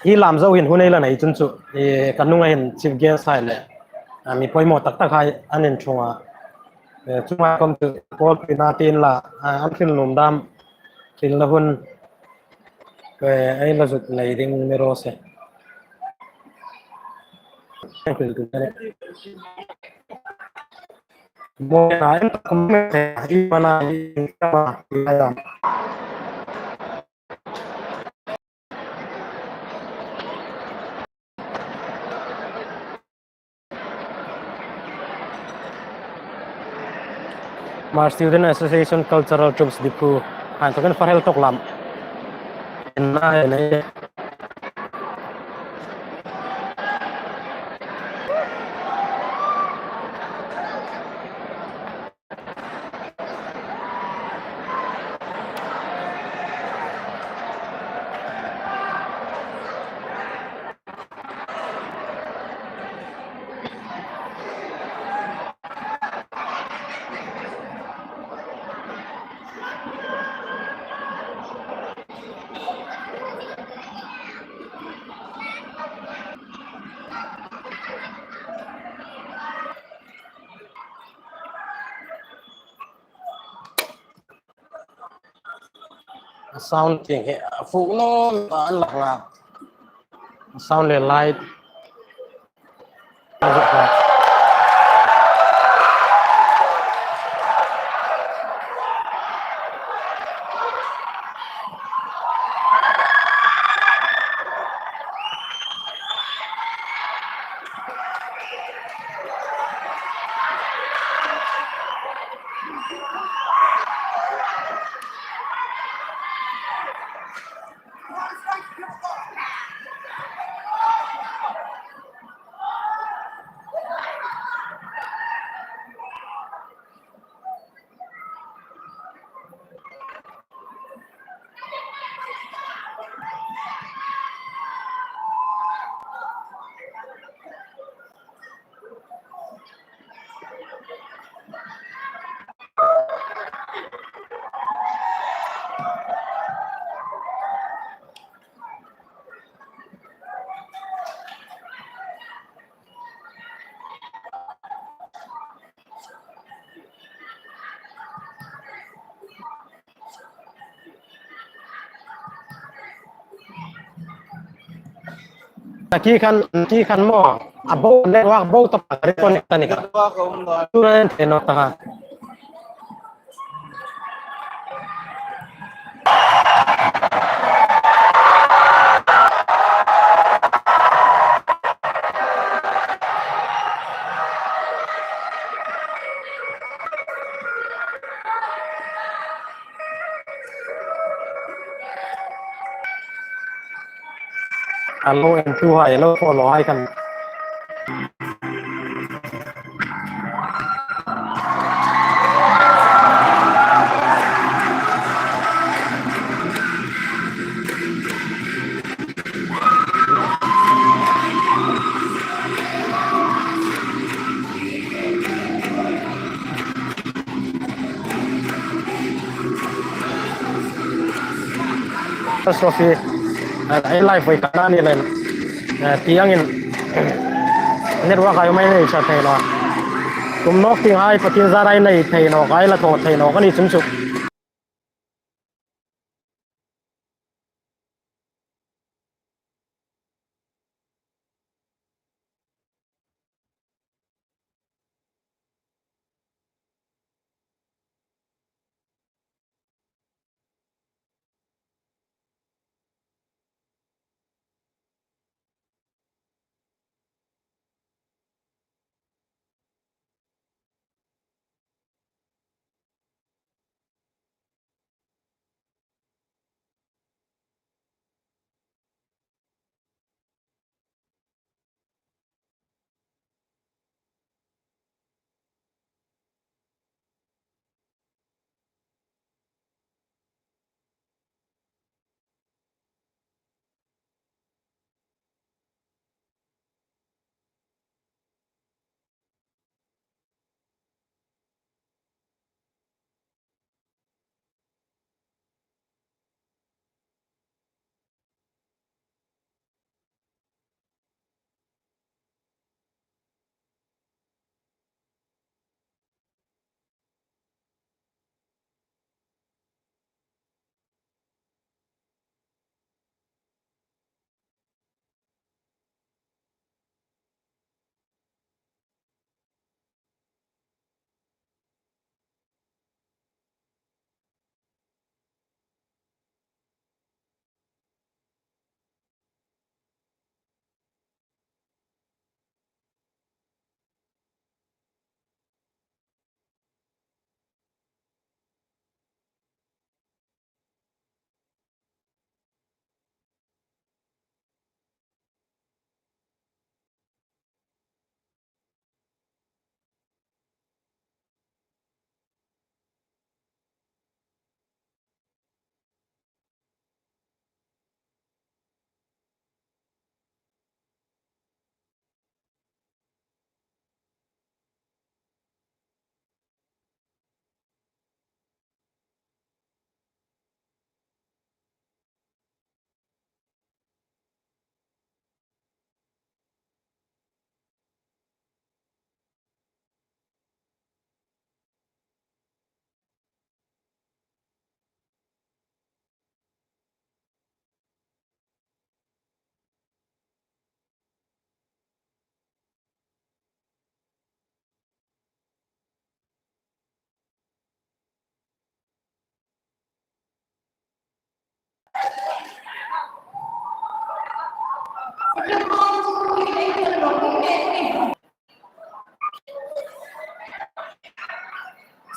hi lam zo hin hunei la nei chun chu kanunga hin chief guest hai le mi poimo tak tak hai anin chunga chunga kom chu pol pina tin la an thil num dam thil la hun ai la zut nei ding mero se mo na en kom me i mana i kama ayam Hmar Student Association Cultural Troops Diphu han to kan farhel tok lam na ne sound thing he fu no an lak la sound le light ki kan mo abo network bo to reconnect ni ka tu na no ta alo en tu hai lo follow hai kan Sofi ai live vai kana ni len tiang in network ai mai nei cha thai no tum nok ting hai patin zarai nei thai no kai la tho thai no kani chum chu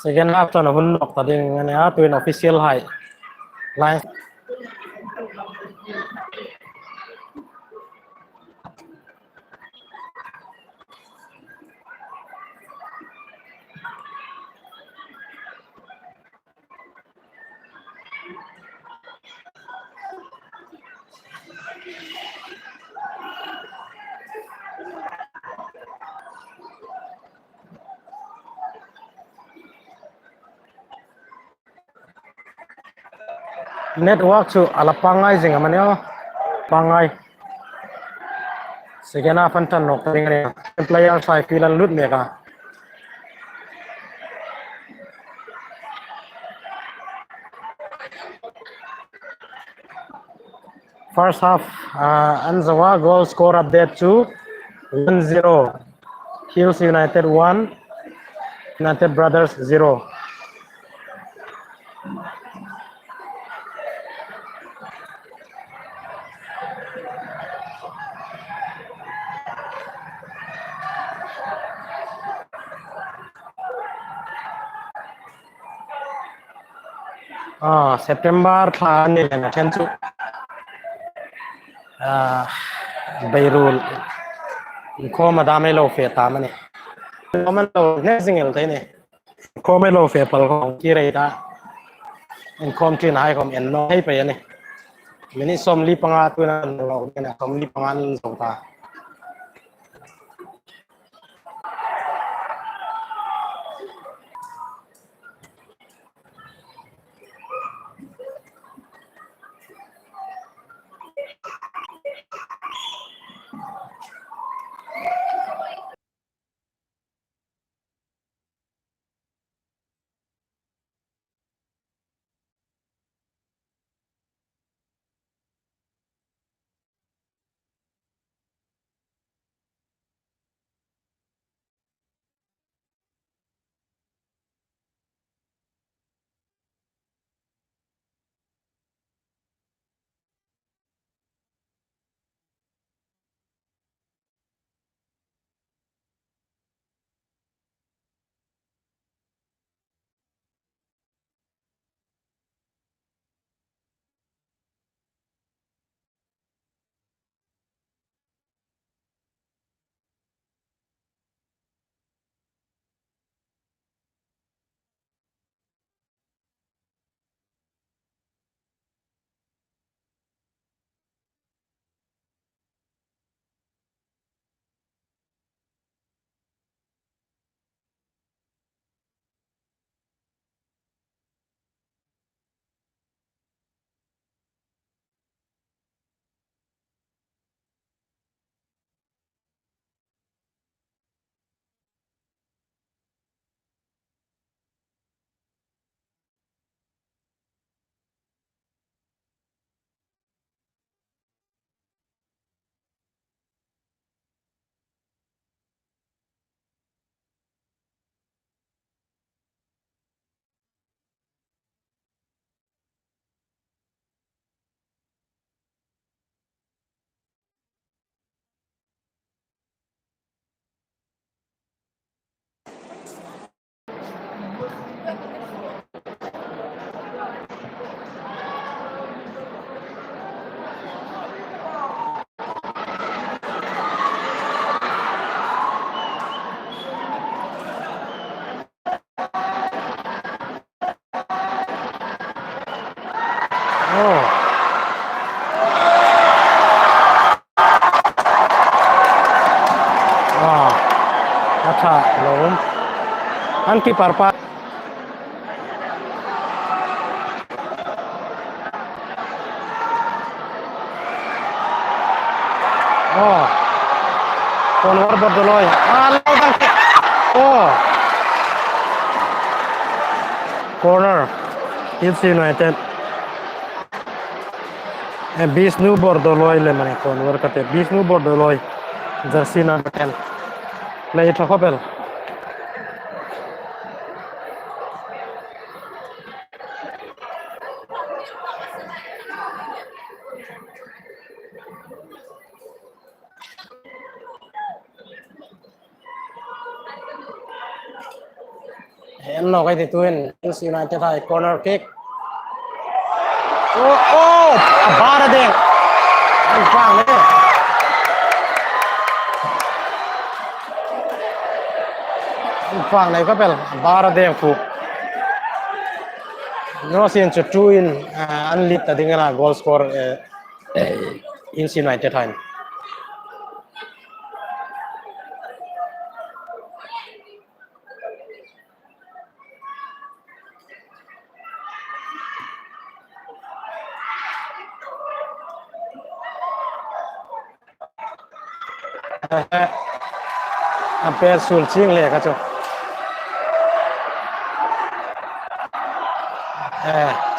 second half to na hun nok ta ding ne a twin official hai line network chu ala pangai jing amane pangai second half an tan nok ta ding ne player sai filan lut meka first half Anzawa goal score update to 1-0 Hills United 1 United Brothers 0 September tha ni na chen chu Beirul ko ma da mai lo fe ta mane ko man lo ne single tai ne ko mai lo fe pal ko ki rei ta en kom tin hai kom en no hai pe ne mini som li panga tu na lo ne som li panga so ta acha lom an ki parpa konwar bordoloi lo dang corner Hills United Bisnu bordoloi le mane konwar kate Bisnu bordoloi jersey number 10 play thakopel no cái thì twin United hai corner kick oh ba ra đen anh vang đấy anh vang này có phải ba ra đen phụ nó xin cho twin anh lít ta tiếng là goal score United hai Ampere sul ching le ka cho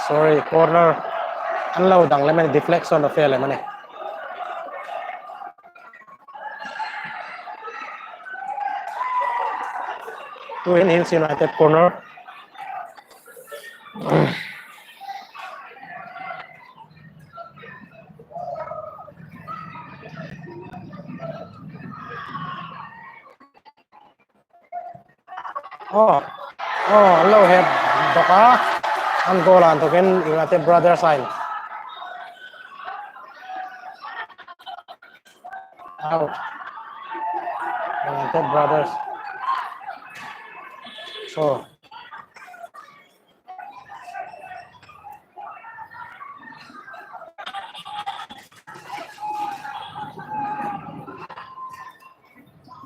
sorry corner an lo dang le man deflection of fail le man to in United corner low head doka an goal an token United brother sign out United brothers so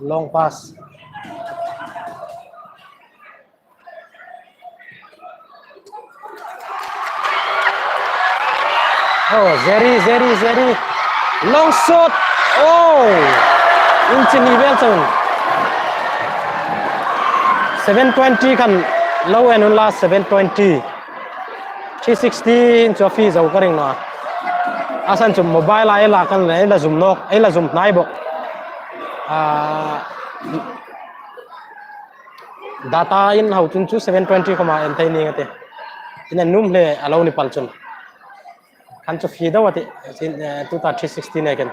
long pass Zeri long shot into Wilson 720 kan low and last 720 360 cho phi dầu cái ring nó asan chum mobile ai là kan lấy là zoom nok ai là zoom nai bo data in how chun chu 720 koma en thai ni ngate in num le alo ni palchun kan cho phi daw ati sin 360 ne kan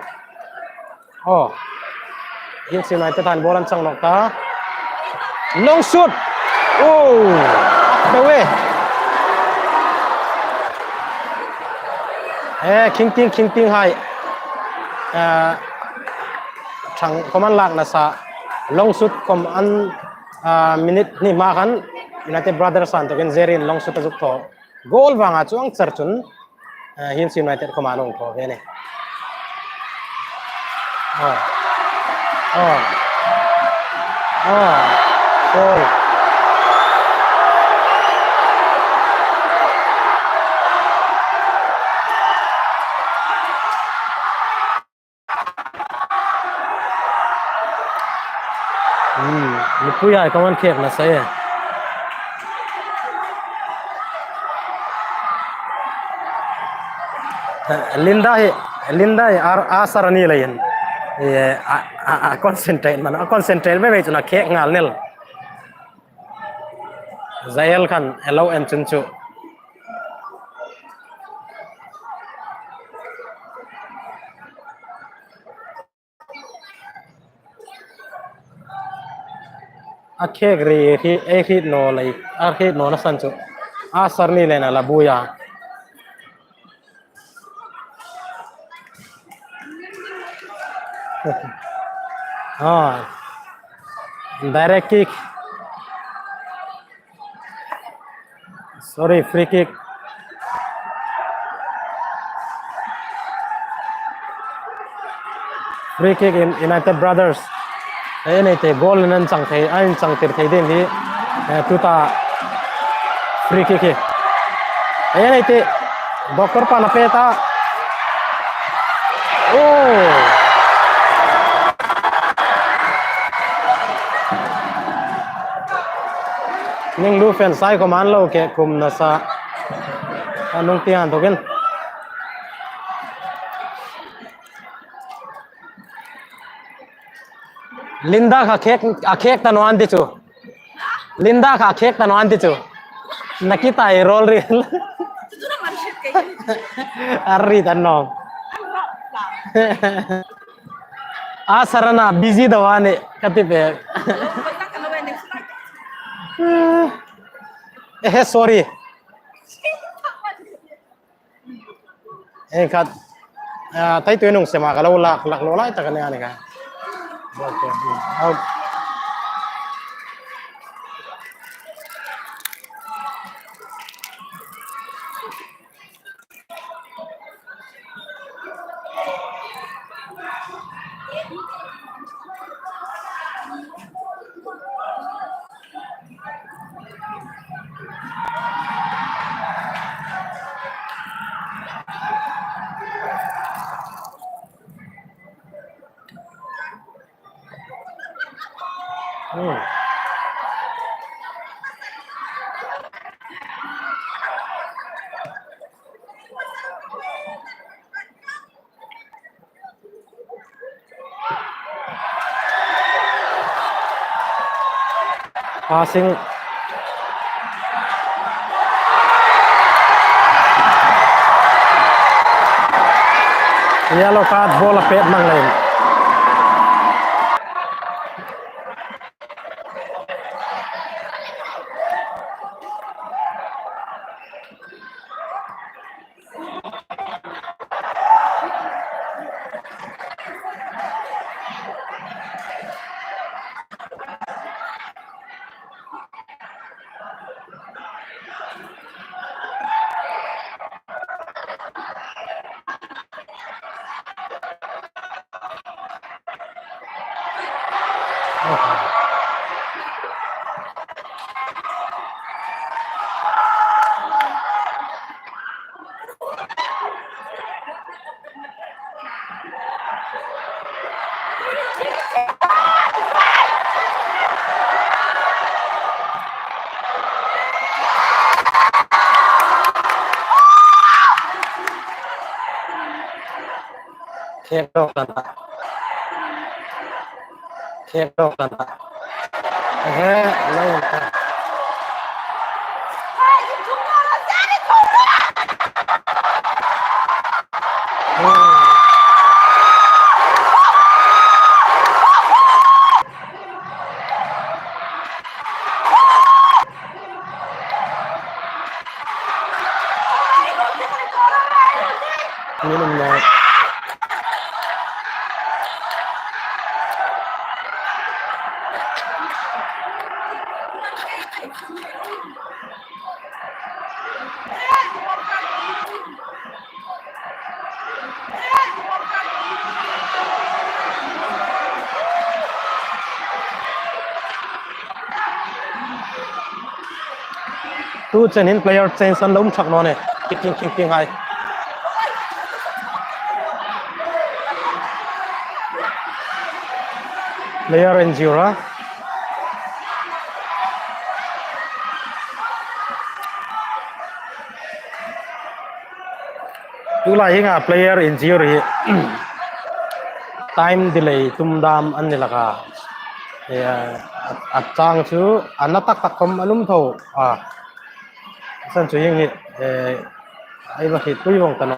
United tan bolan sang nok ta long shoot the way king ting hai thằng command lạc là sa long shoot kom an minute ni ma kan United brothers san to gen zerin long shoot azuk to goal wanga chuang charchun United command ong to ve ne sorry Diphu ai kawan khek na saya Linda asarani lain concentrate me be chuna khek ngal nel Zael kan hello and chunchu khek ri hi no lai khek no na san chu asarni le na la buya direct kick sorry free kick in United brothers ai này thì goal nên chẳng thấy anh chẳng thấy đến thì chúng ta free kick ai này thì doctor panapeta nhưng lu fan sai ko man lo ke kum na sa anong tian to gen Linda kha khek ta no andi chu Linda kha khek ta no andi chu nakita ai roll real arri tan no sarana busy dawane katipe sorry. Kad tay tu nung sema kalau lak lo lai ta kan ya ni ka. Passing yellow card bola pet mang lain. Kek dok tanta. Kek dok tanta. Lain. Minum na. Tu chen in player chen san lom thak no ne. King hai. Player injury. Tu lai nga player injury. Time delay tumdam an nilaka. At chang chu anatak takom alum tho san chu yeng hi ai ba hit pui wong tan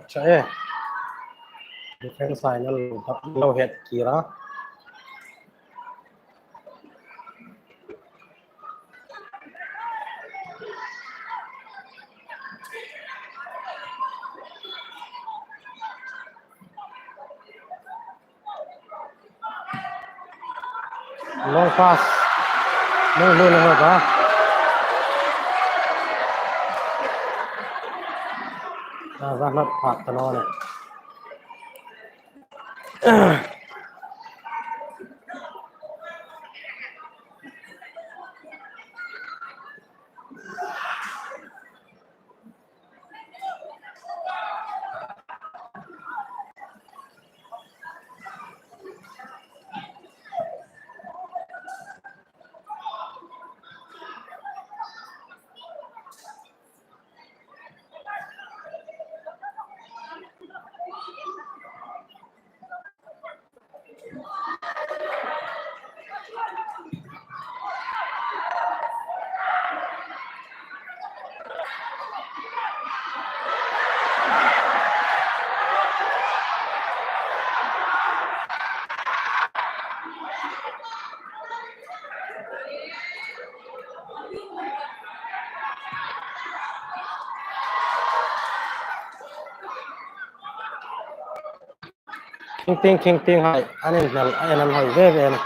chae defense final low head kira long pass no ba ra not pat tan on king ting hai anin nal anan hoi ve ve na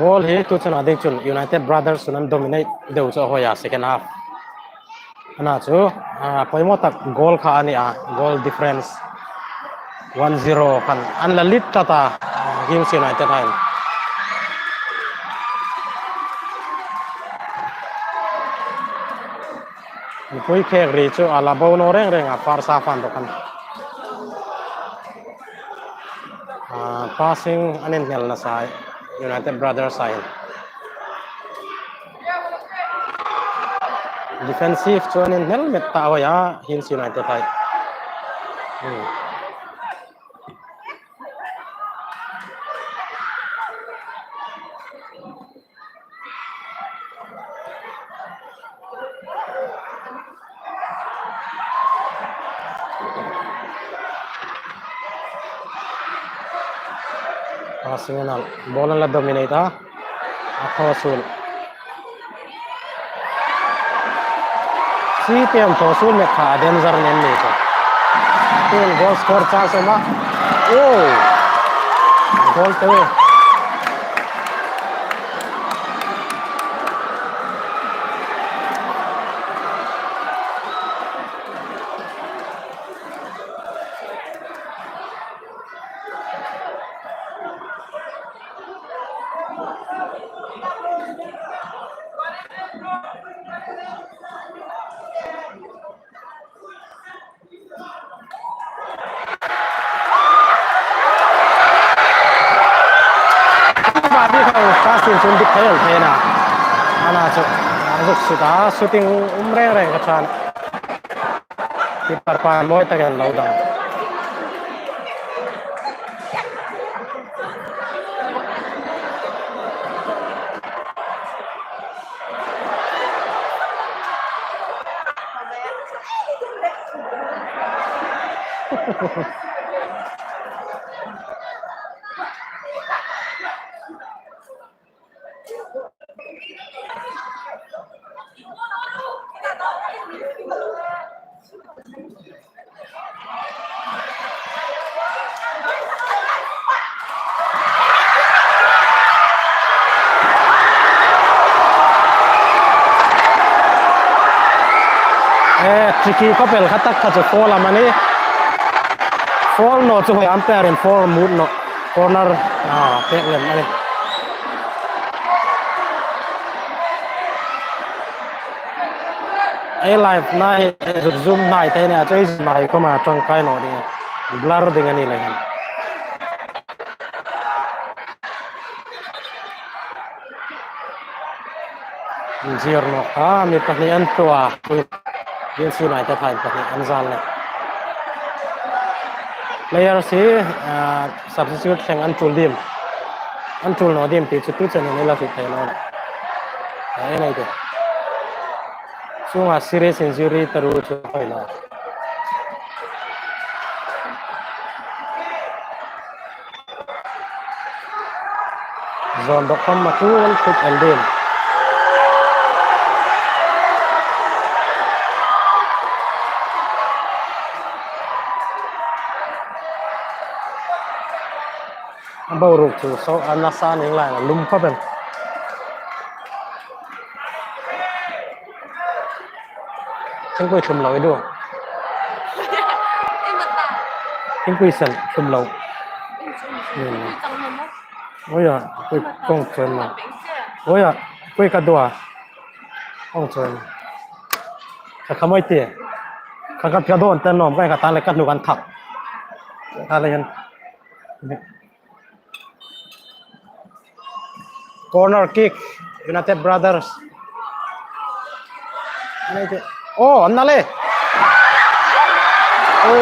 ball hi tu chana ding chun United Brothers sunan dominate deu cho hoya second half ana chu poimo tak goal kha ani goal difference 1-0 kan an la lit tata Games United hai pui khek ri chu ala bo no reng reng par sa fan do kan passing anin hel na sai United Brothers side defensive chuan in helmet ta hoya Games United hai passing na ball la dominate thosul CPM thosul me kha danger nen ni ko tun goal score chance ma oh goal to ba đi không passing chun dik thayal thena ana chu azuk suda shooting umre re ka chan keeper pa moi ta gan lo da tricky couple khatak kha chu fall amani fall no chu hoi umpire in fall mood no corner pek lem ani ai live nai zoom nai te ne chei mai ko ma tong kai no ni blur ding ani lai zero no mi pahni an tua Games United hai pahni an zal le player si substitute theng an tul no dim ti chu tu chen ni la fi thai no ai nei te sunga serious injury taru chu hai la zone dokam matul fit endin bao rục từ sau anasa những lại là lum phát bên chính quy chùm lầu đua chính quy sần chùm lầu ôi à quy công chuyện mà ôi à quy cả đua công chuyện ขโมยเตี๋ยข้าก็กระโดดเต้นหนอมก็ให้ตาเลยกัดหนูกันถักอะไรกัน corner kick United Brothers นี่เจ๊โอ้อันนั้นเลยโอ้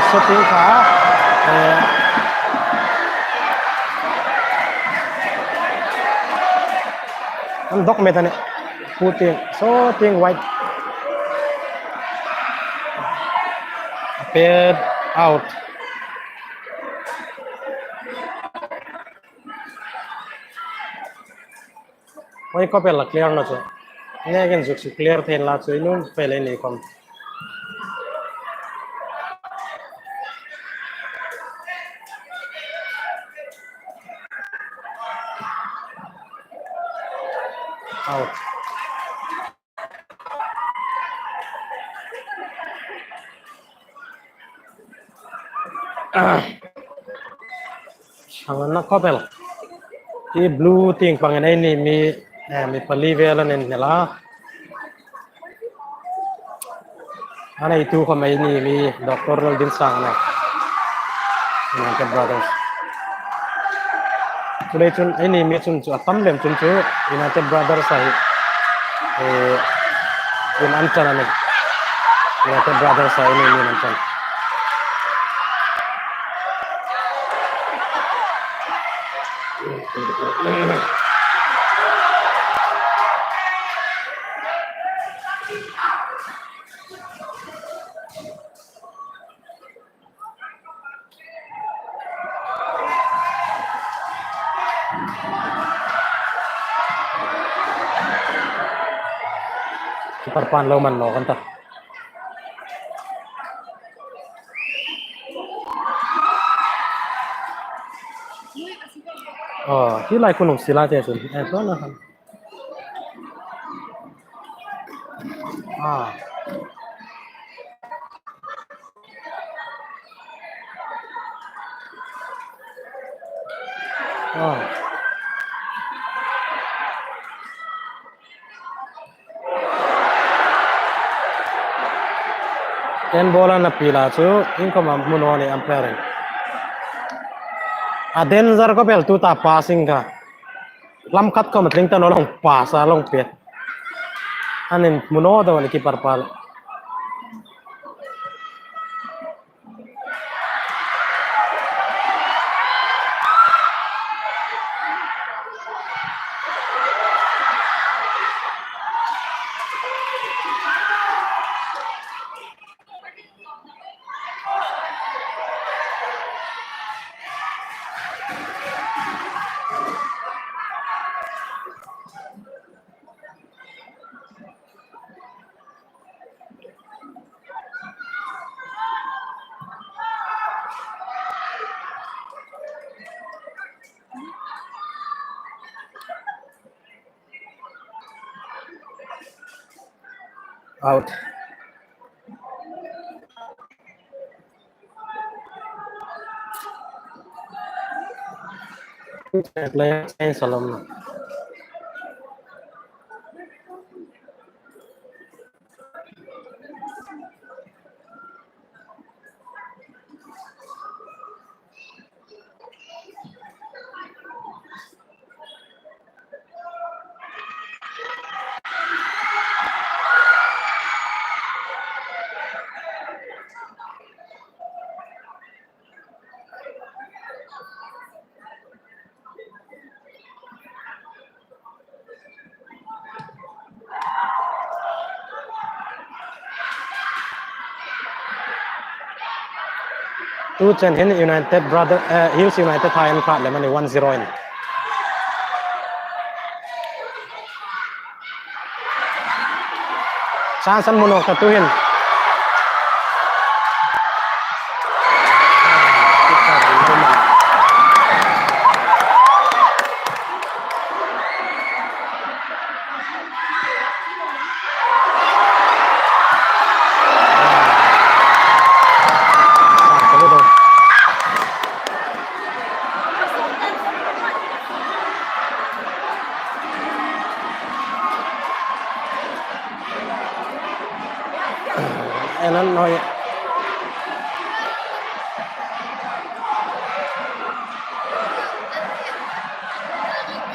สุดที่ขาอันดอกเมตันเนี่ยพูดเตียงโซ่เตียงไว้Paired out. Why couple la clear na so. Ne again so clear the la so inun pele ni kom. Out. Ang na couple. I blue thing panganay ni mi palivela nin nila. Ano itu ko may ni mi doktor lang din sang na. Mga brothers. Today chun ay ni mi chun chu atam lem chun chu United Brothers ay in antan na United Brothers ay ni antan. Parpan lo man no kanta. Oh, hilai kunung sila te sun. To na han. Ah. Oh. Ten bola na pila chu inko mamuno ni umpire. Aden zar ko pel tu ta passing ka. Lam khat ko matling ta no long pass a long pet. Anin muno daw ni keeper pal. Out. Player saya salam. Tu chen hin United brother Hills United Thai and Krat le man 1-0 in. Chance muno ka tu hin.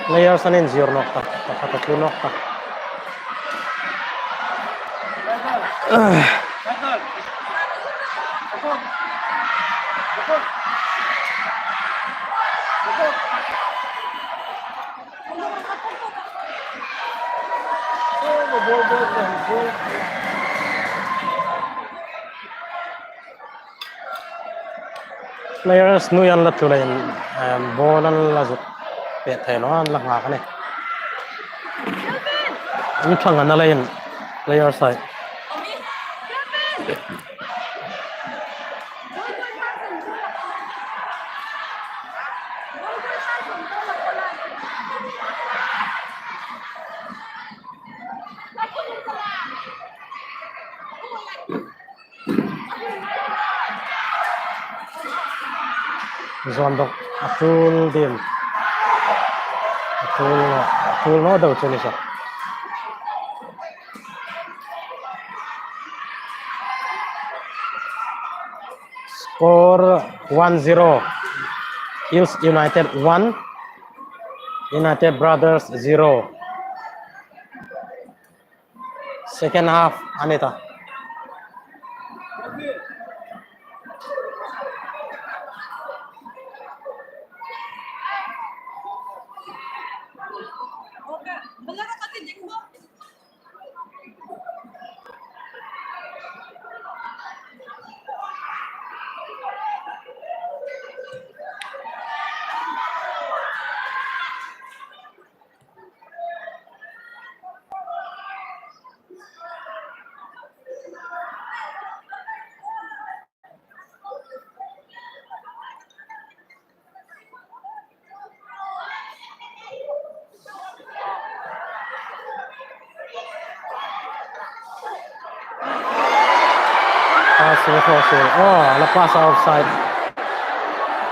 Players anin zero nokta kata nokta players nu yan la tulain bolan la zut pe thai no an la nga ka ne in thang an la in player side zon dok atul dim atul no do chuni sa score 1-0 Hills United 1 United Brothers 0 second half Anita passing oh la pass outside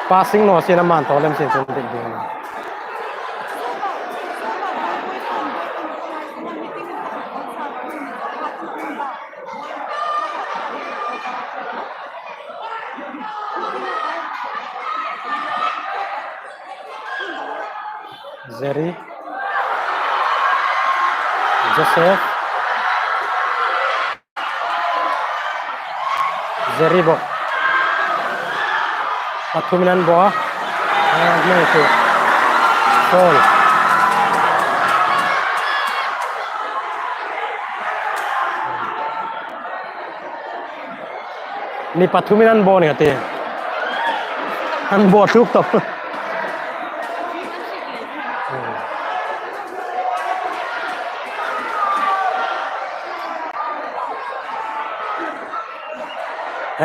passing no sinaman to lem sin chun din din Zeri Joseph Zeribo Patuminan boa no itu foul ni Patuminan bo ni ate han bo thuk to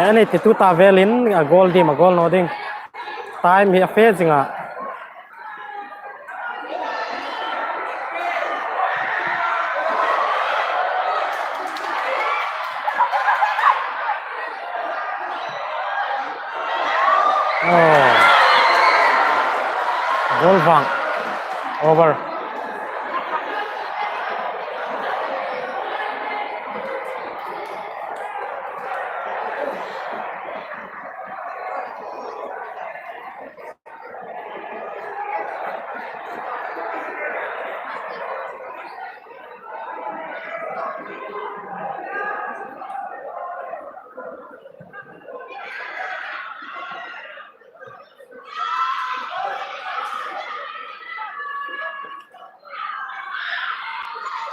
Ani titu tavelin a goal di ma goal no ding time hi a phasing a oh goal bang over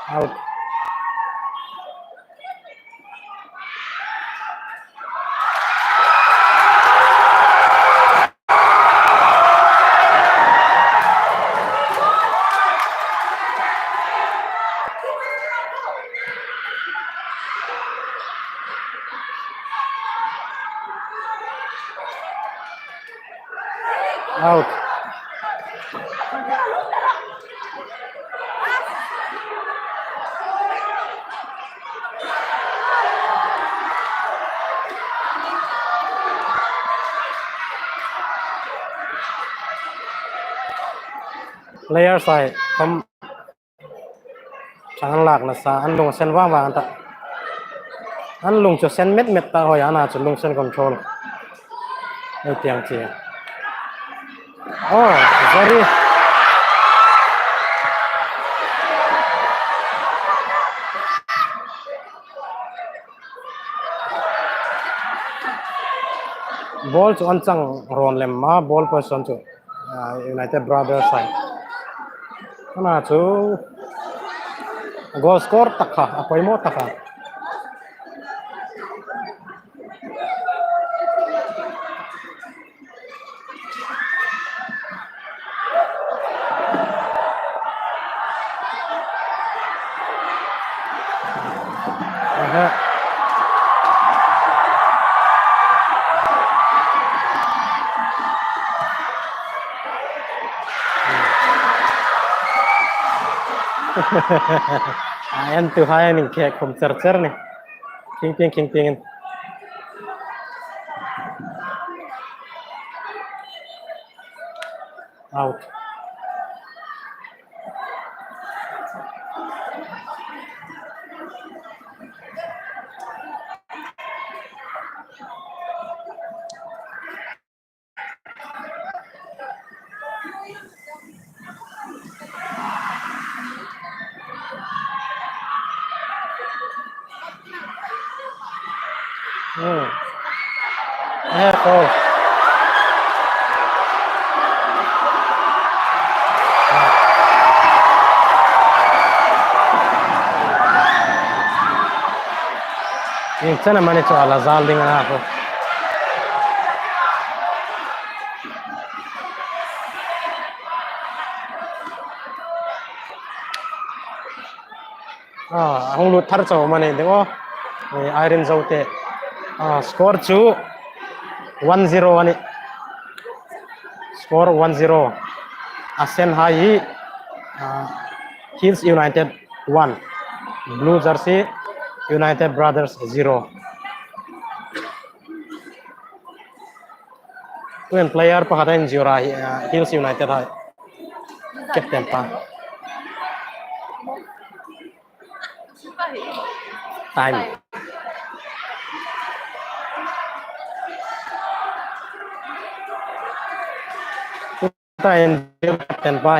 out out player side không chẳng lạc là sa anh lùng sen vang vang ta anh lùng cho sen mét mét ta hồi anh à cho lùng sen control đây tiếng chị oh very ball chu an chang ron lem ma ball position chu United Brothers side na chu goal score takha apoi mo takha Ayan tu hai ning ke kom cer nih king ting out foul ning sana mani chu ala zal ding na ko hong lu thar chaw mani dengo iron zote score chu 1-0 ani score 1-0 Asen Hai Hills United 1 Blue Jersey United Brothers 0 Tuan player pakatan Jura Hills United hai captain pa time time captain pa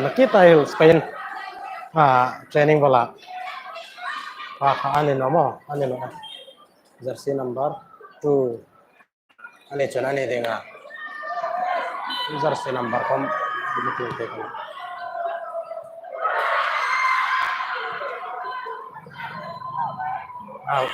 nakita Hills Spain training wala ano mo jersey number 2 ani chana ni denga jersey number kom dito ko out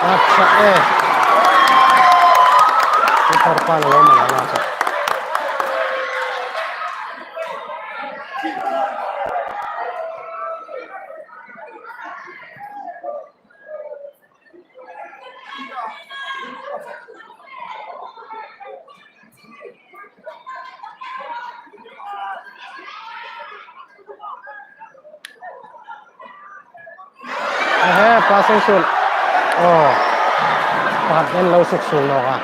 Acha putar pa lo mana acha passing shoot paten lo suk sul no ka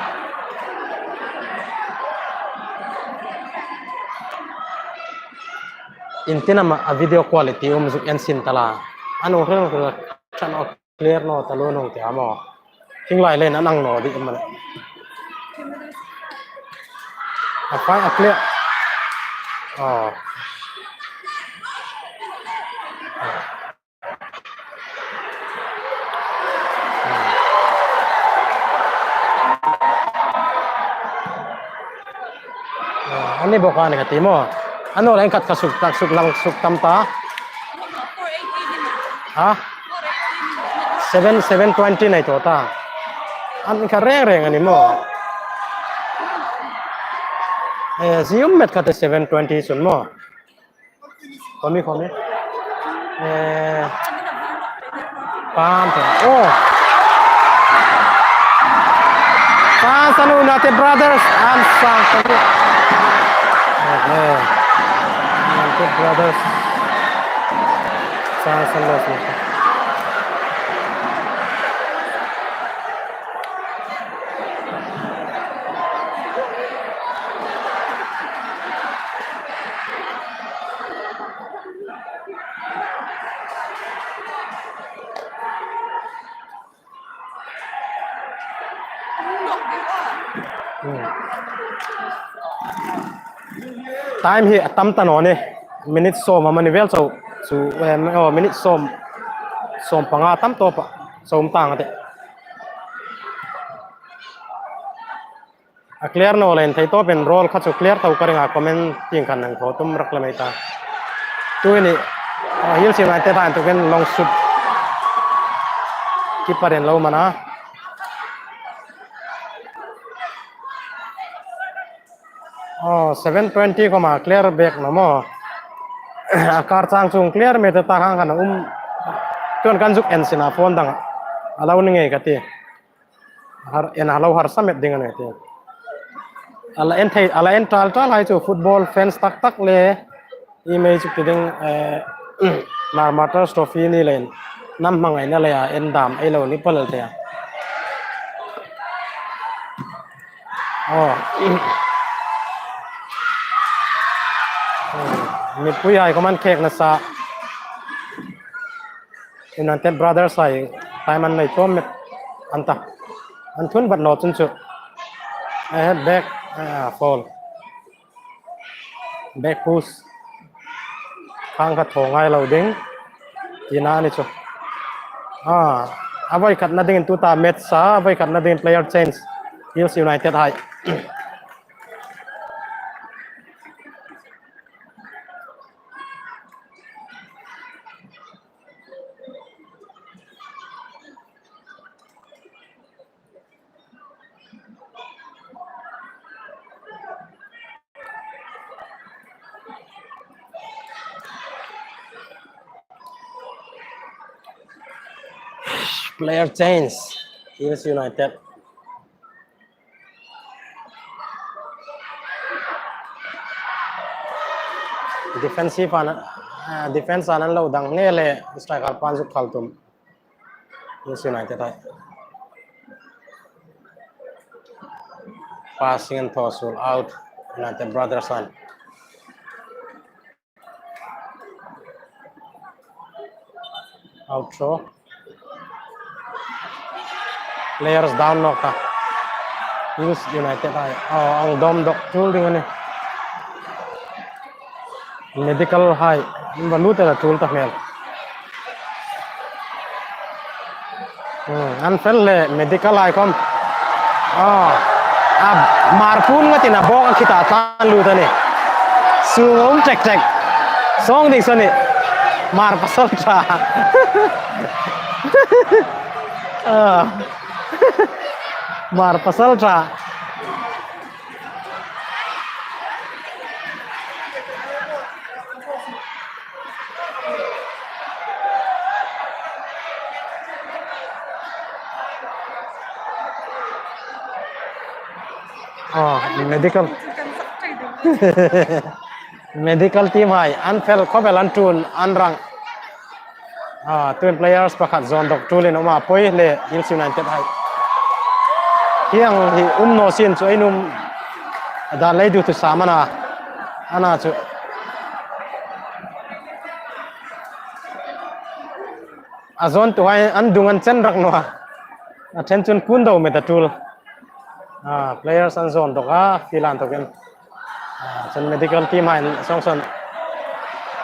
intina ma video quality muzuk ensin tala ano reng ko chan clear no talo no ti amo king lai len anang no di man a clear Ani boka ni katimo. Ano lang kat kasuk lang suk tamta? Ha? 720 na ito ta. An ka reng ani mo. Sium met kat 720 sun mo. Komi. Pam. Pasan United Brothers and United Brothers Sansan time hi tam ta no ne minute so ma mani vel so su minute som panga tam to pa som tang ate a clear no len thai to pen roll kha chu clear tau karinga comment ting kan nang tho tum rak lamai ta tu ni hil si mai te tan to ken long shoot keeper en lo mana 720 ko ma clear back no mo akar chang chung clear me ta hang kan tuan kan juk en sina phone dang alaw ni nge kati har en alaw har samet dingan ete ala en tal tal hai chu football fans tak le image kiding Martyrs trophy ni len nam mangai na le ya en dam ai lo ni pal te ya mi pui ai ko man khek na sa United Brothers ai tai man nei tom met anta an thun bat no chun chu head back fall back push khang kha thongai lo ding tina ni chu avai khat na ding tu ta match sa avai khat na ding player change Hills United hai player change Hills United defensive defense anan lo dang nge le striker panjuk khaltum Hills United hai passing and toss will out United Brothers one out throw players down nokta Hills United hai ang dom dok chul ding ani medical hai valu ta chul ta mel an fel le medical hai kom marpun ngati na bok kita tan lu ta ni sungom tek tek song ding so ni mar pasal tra mar pasal tra medical medical team hai anfel khobel antun anrang twin players pakhat zone dok tulin oma poi le Hills United hai hiang hi no sin chu ainum da lei du tu samana ana chu azon tu hai an dungan chen rak no attention kun do me ta tul players and zone doka filan token chen medical team hai song son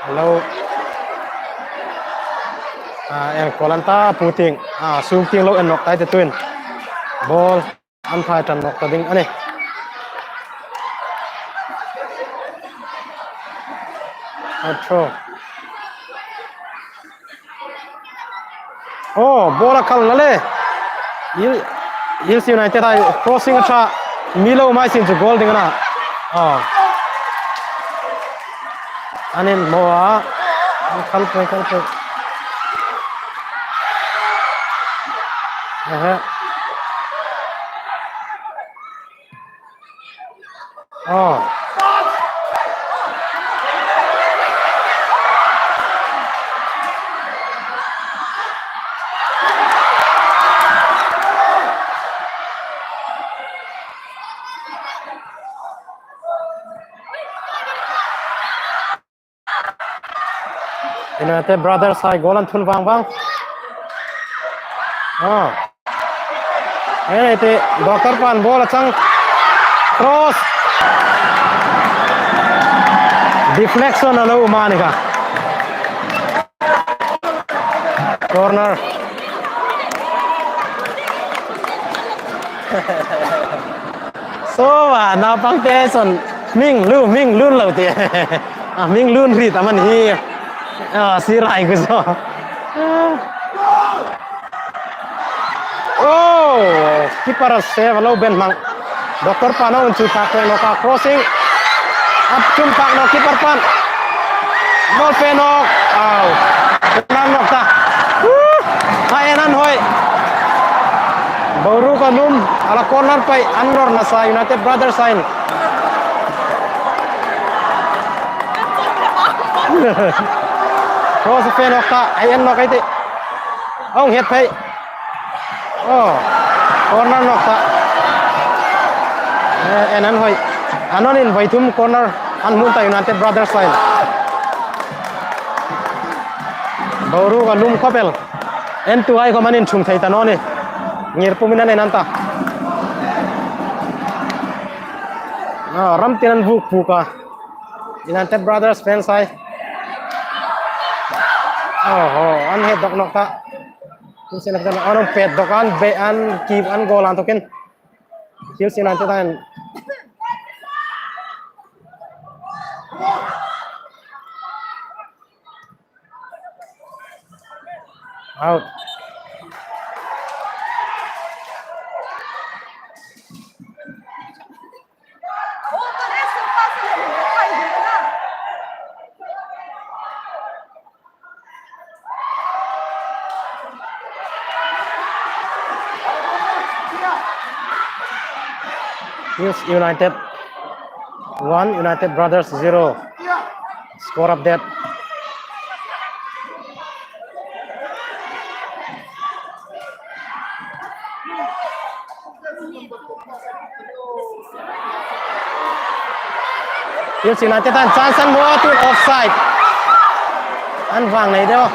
hello en kolanta puting sum ting lo en nok tai te twin ball an thai tan nok ta ding ani throw ball khal na le Hills United hai crossing acha milo mai sin chu goal ding na anin moa khal pe United Brothers hai goal an thun wang Ini itu dokter pan bola cang cross deflection lalu umani ka corner so na pang teson ming lun lau ti ming lun ri taman hi sirai ku so oh keeper save lau ben mang dokter pano uncu pakai noka crossing up cum pak no keeper pan ball penok aw nang nokta enan hoi baru kanum ala corner pai Anwar nasa United Brothers sign cross penok ta ayan nok ite ong het pai oh corner nokta enan hoi anon in baitum corner anmunta United Brothers sign baru kanum kopel entu ai komanin chung thai tanone ngir puminan enanta ram tinan buk buka United Brothers fans ai oh an het dok nokta kun sen kan on pet dokan be an keep an goal an token kill United an out Hills United 1 United Brothers 0 score update Hills United an chance an mua tu offside an vàng này đâu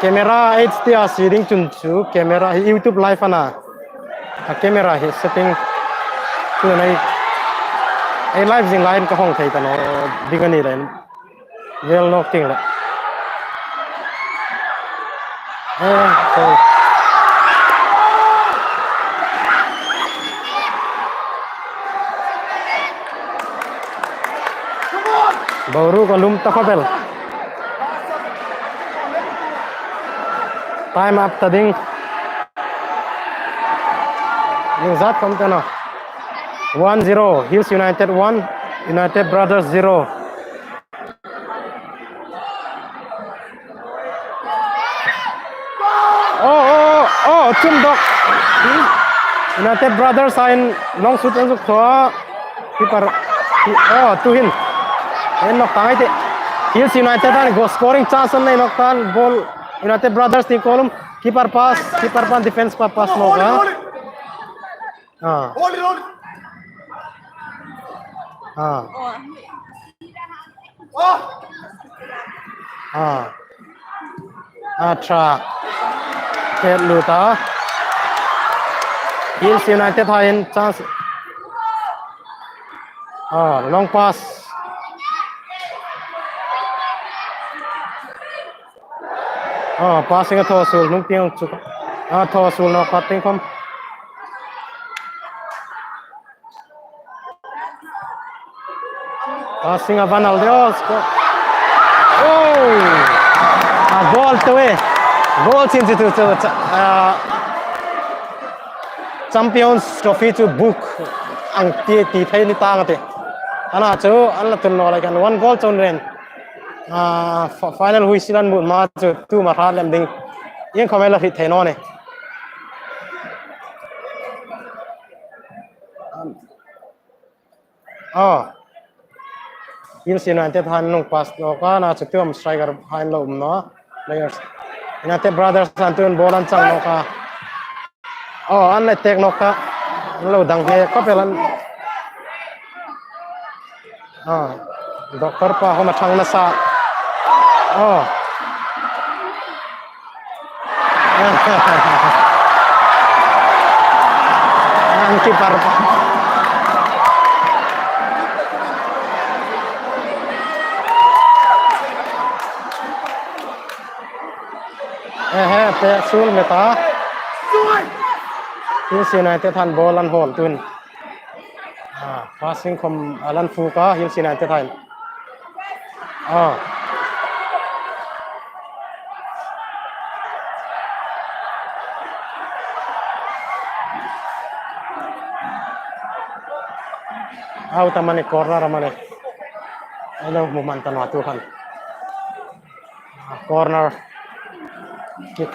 camera HDR shading chunchu camera YouTube live ana camera he setting tu nai ai live jing line ka hong thai ta no digani len well nok ting la so baru kolum takobel time up tading yung zat kontena 1-0 Hills United 1 United Brothers 0 oh chumdok United Brothers sign long shoot and so keeper tuhin en nok tangai te Hills United an go scoring chance an nok tan ball United Brothers ni kolum keeper pan defense pa pass no ka track head luta Hills United hain chance long pass passing a thosul nung tiang chu thosul no cutting kom passing a Vanaldeos goal to way goal into Champions Trophy to book ang ti thai ni tang ate ana chu an la tun no la kan one goal chon ren final huisilan mu ma chu tu ma kha lem ding yeng khomela hit thai no ne Hills United han nung pass no ka na chu tum striker han lo no players United Brothers antun bolan chang no ka an la tek no ka lo dang he ko pelan doktor pa ko mathang na sa ang kipar pa pe sul meta Hills United han ball an hol tun passing kom alan fuka Hills United han out amane corner amane elo momentan watu kan corner kick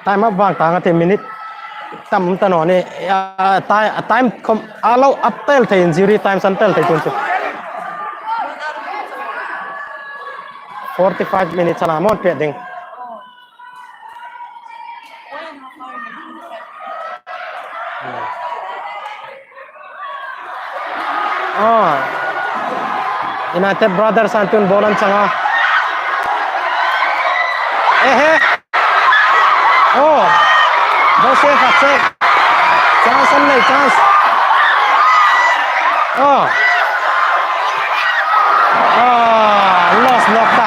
time up wang tanga 10 minute tam tano ni time kom allow up tel the injury time santel the tun 45 minutes sana mon pe ding United Brothers antun bolan changa Bose hatse chance nahi chance lost nokta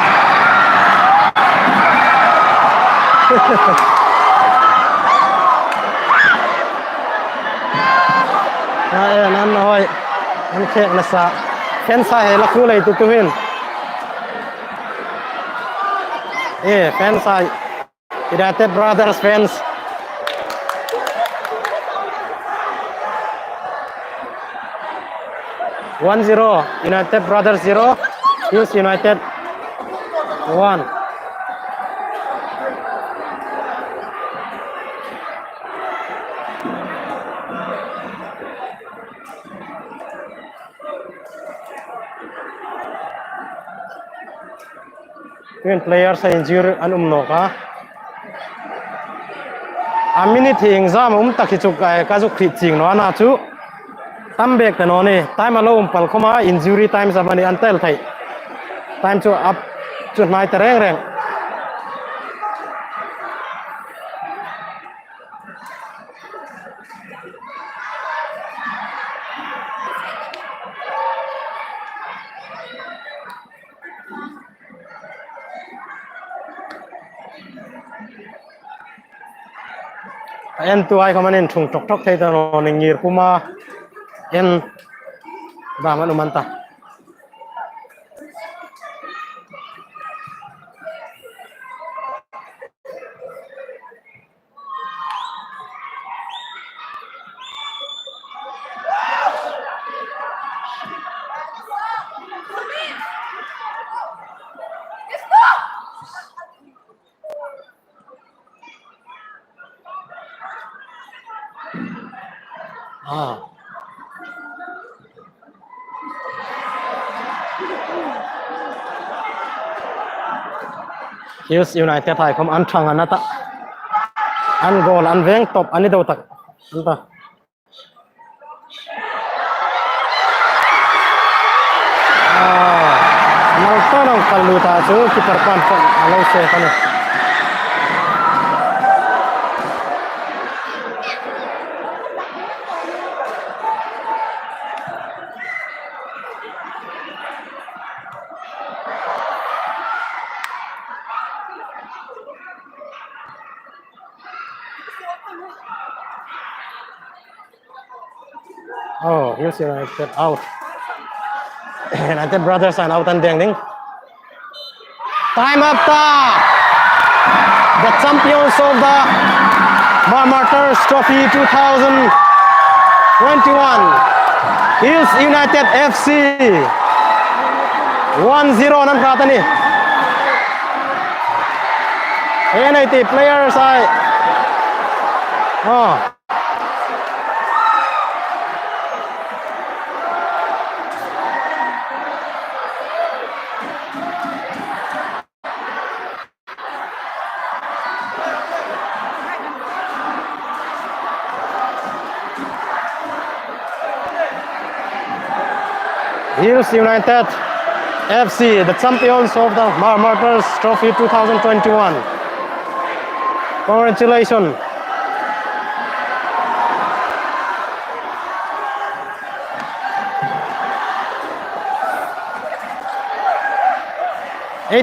nan hoi an khek na sa fen sa he la khu lai tu hin fans sa United Brothers fans 1-0 United Brothers 0 Hills United 1 When players are injured an ka a minute hi exam takhichuk ka ju khri ching no na chu tam bek ta no ni time alo pal khoma injury time samani antel thai time chu up chu nai ta reng reng en tu ai kamanin thung tok tok thai ta no ni ngir puma en ba man umanta Hills United hai khom an thang anata an goal an veng top ani do tak anta mal to nang kalu ta chu keeper pan alo se kana Hills United out. United Brothers are out and ding. Time up the champions of the Martyrs Trophy 2021. Hills United FC 1-0 nan prata ni. NIT players ay Hills United FC, the champions of the Martyrs Trophy 2021. Congratulations.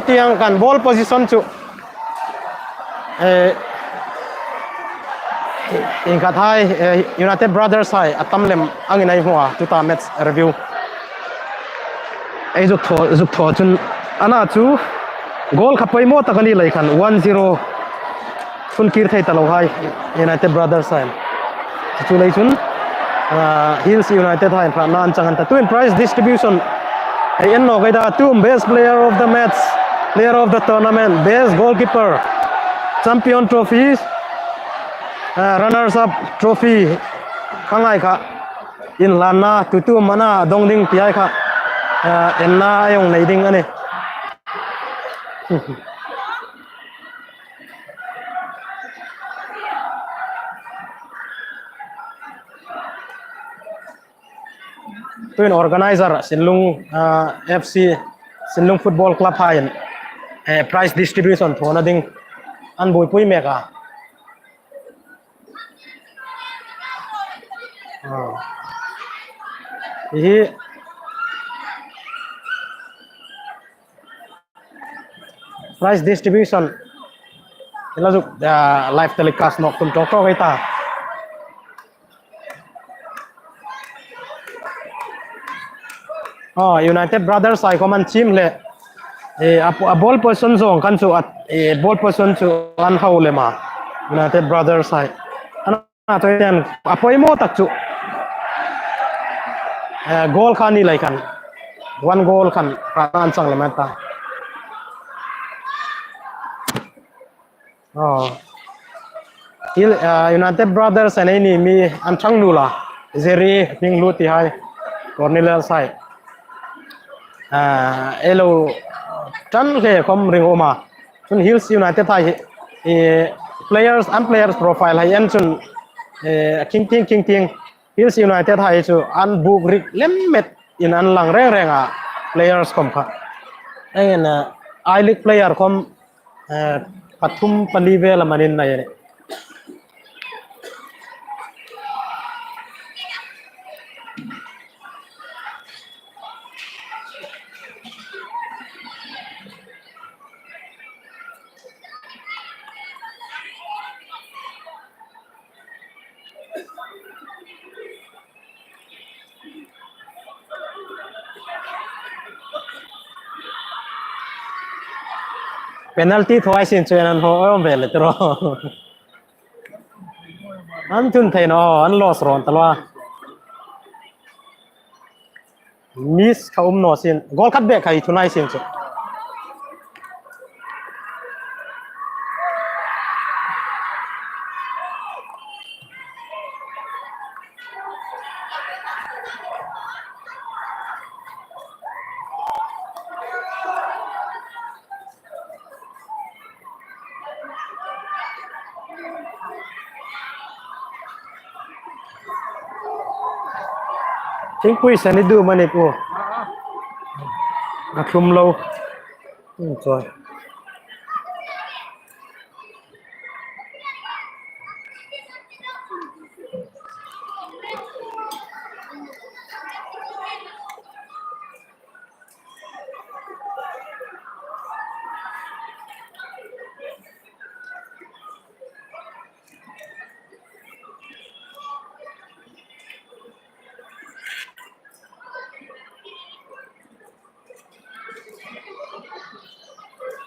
Yang kan ball position chu in kat hai United Brothers hai atam lem angin ai hua tu ta match review ai zuk tho chun ana chu goal khapoi mo takani lai khan 1-0 full kir thai talo hai United Brothers hai chu lai chun Hills United hai pra nan changan ta twin prize distribution ai en no gaida two best player of the match, player of the tournament, best goalkeeper, champion trophies, runners up trophy kangai kha in lana tu mana dongding piai kha enna ayong leiding ane twin organizer Sinlung FC Sinlung Football Club hain prize distribution thona ding an boi pui meka hi prize distribution ilazuk live telecast nok tum tok tok ta United Brothers ai common team le a ball person zong kan chu ball person chu an haule ma United Brothers ai ana to yan apoi mo tak chu goal khani lai kan one goal khan ran chang le mata United Brothers and any mi an thang nula zeri ping luti hai Cornelius sai elo tan ke kom ring oma chun Hills United hai players and players profile hai en chun king Hills United hai chu an book rik lemmet in an lang renga players kom kha en I league player kom pathum palive la manin na ye penalty thoi sin chen an ho om vel tro an chun thai no an loss ron talwa miss ka no sin goal cut back khai thunai sin chu chính quy sẽ đi đưa mà này của không lâu rồi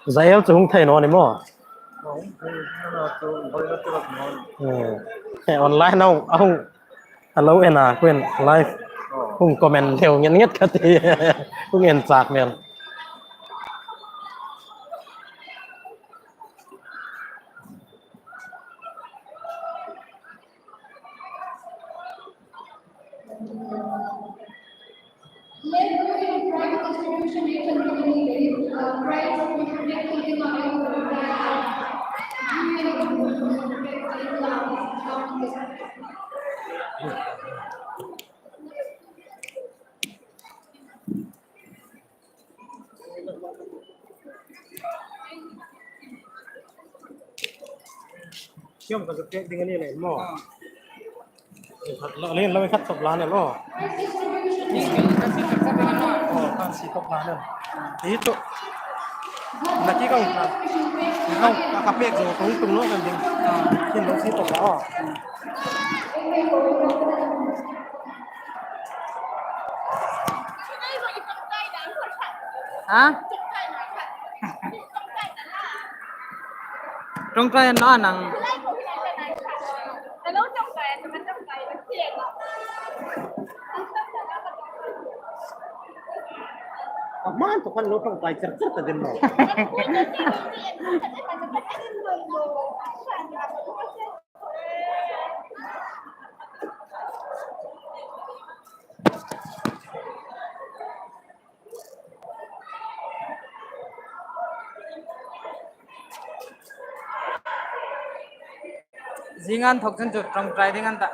giải áo chúng thầy nó này mà online đâu ông hello em à quên live không comment theo nhận nhất cái thì không nhận sạc miền siom ka ke ding ni le mo lo len lo khat top lan ne lo Ni kan si tak dengan no. oh kan si top lan ne itu lagi kau ka pek zo tung lo kan ding kin lo si top la Hả? Trong trai nó nặng. man to kan lo tong tai cer cer ta den mo Zingan thok chân chuột trong trai dengan tak.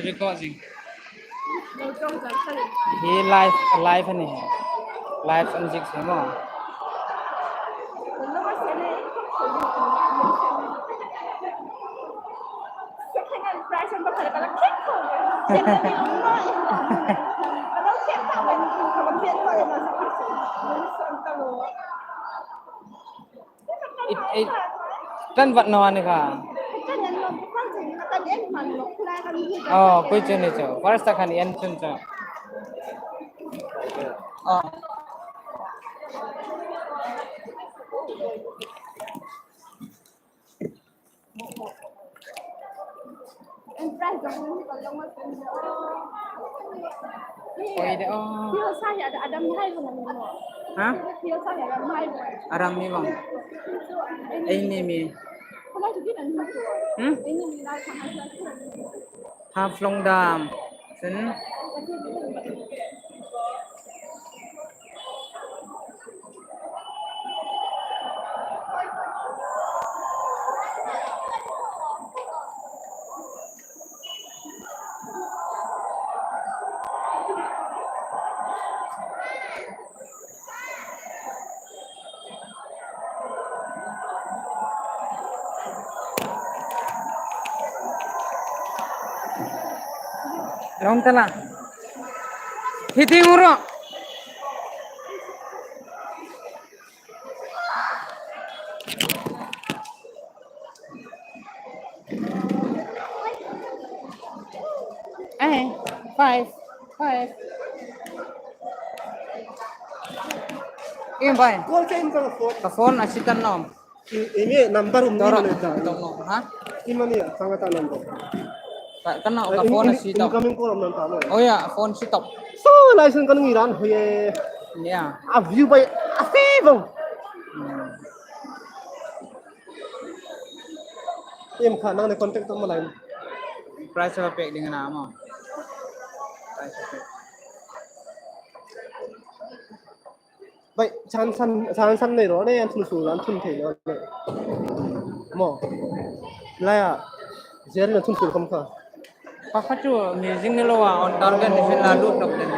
Recording. He live anh này. Live anh dịch xem không? Chân vận ngon này cả. Oh, kuy chun itu. First akan ian chun chun. Oh. Kuy deh. Oh. Hah? Aram ni bang. Ini mi. Half long dam. Sen. Long tala. Hiti nguro. Five. Im bay. call ke in ka phone Ka phone asitan nom. ini number Dorok. ni ta Dong no. Ha? imani sangata number Kan no ka phone asitop. incoming call man ta lo Oh ya, phone sitop. so license kan ngiran hoye Ya. a view by a favor em khả năng này contact tâm lại Price apa pek dengan nama? Price apa? vậy chan san này đó đây em thun sủ lắm thun thể nó này mò lại à giờ là thun sủ không cả Apa tu music ni lo on target ni sila lut dok den.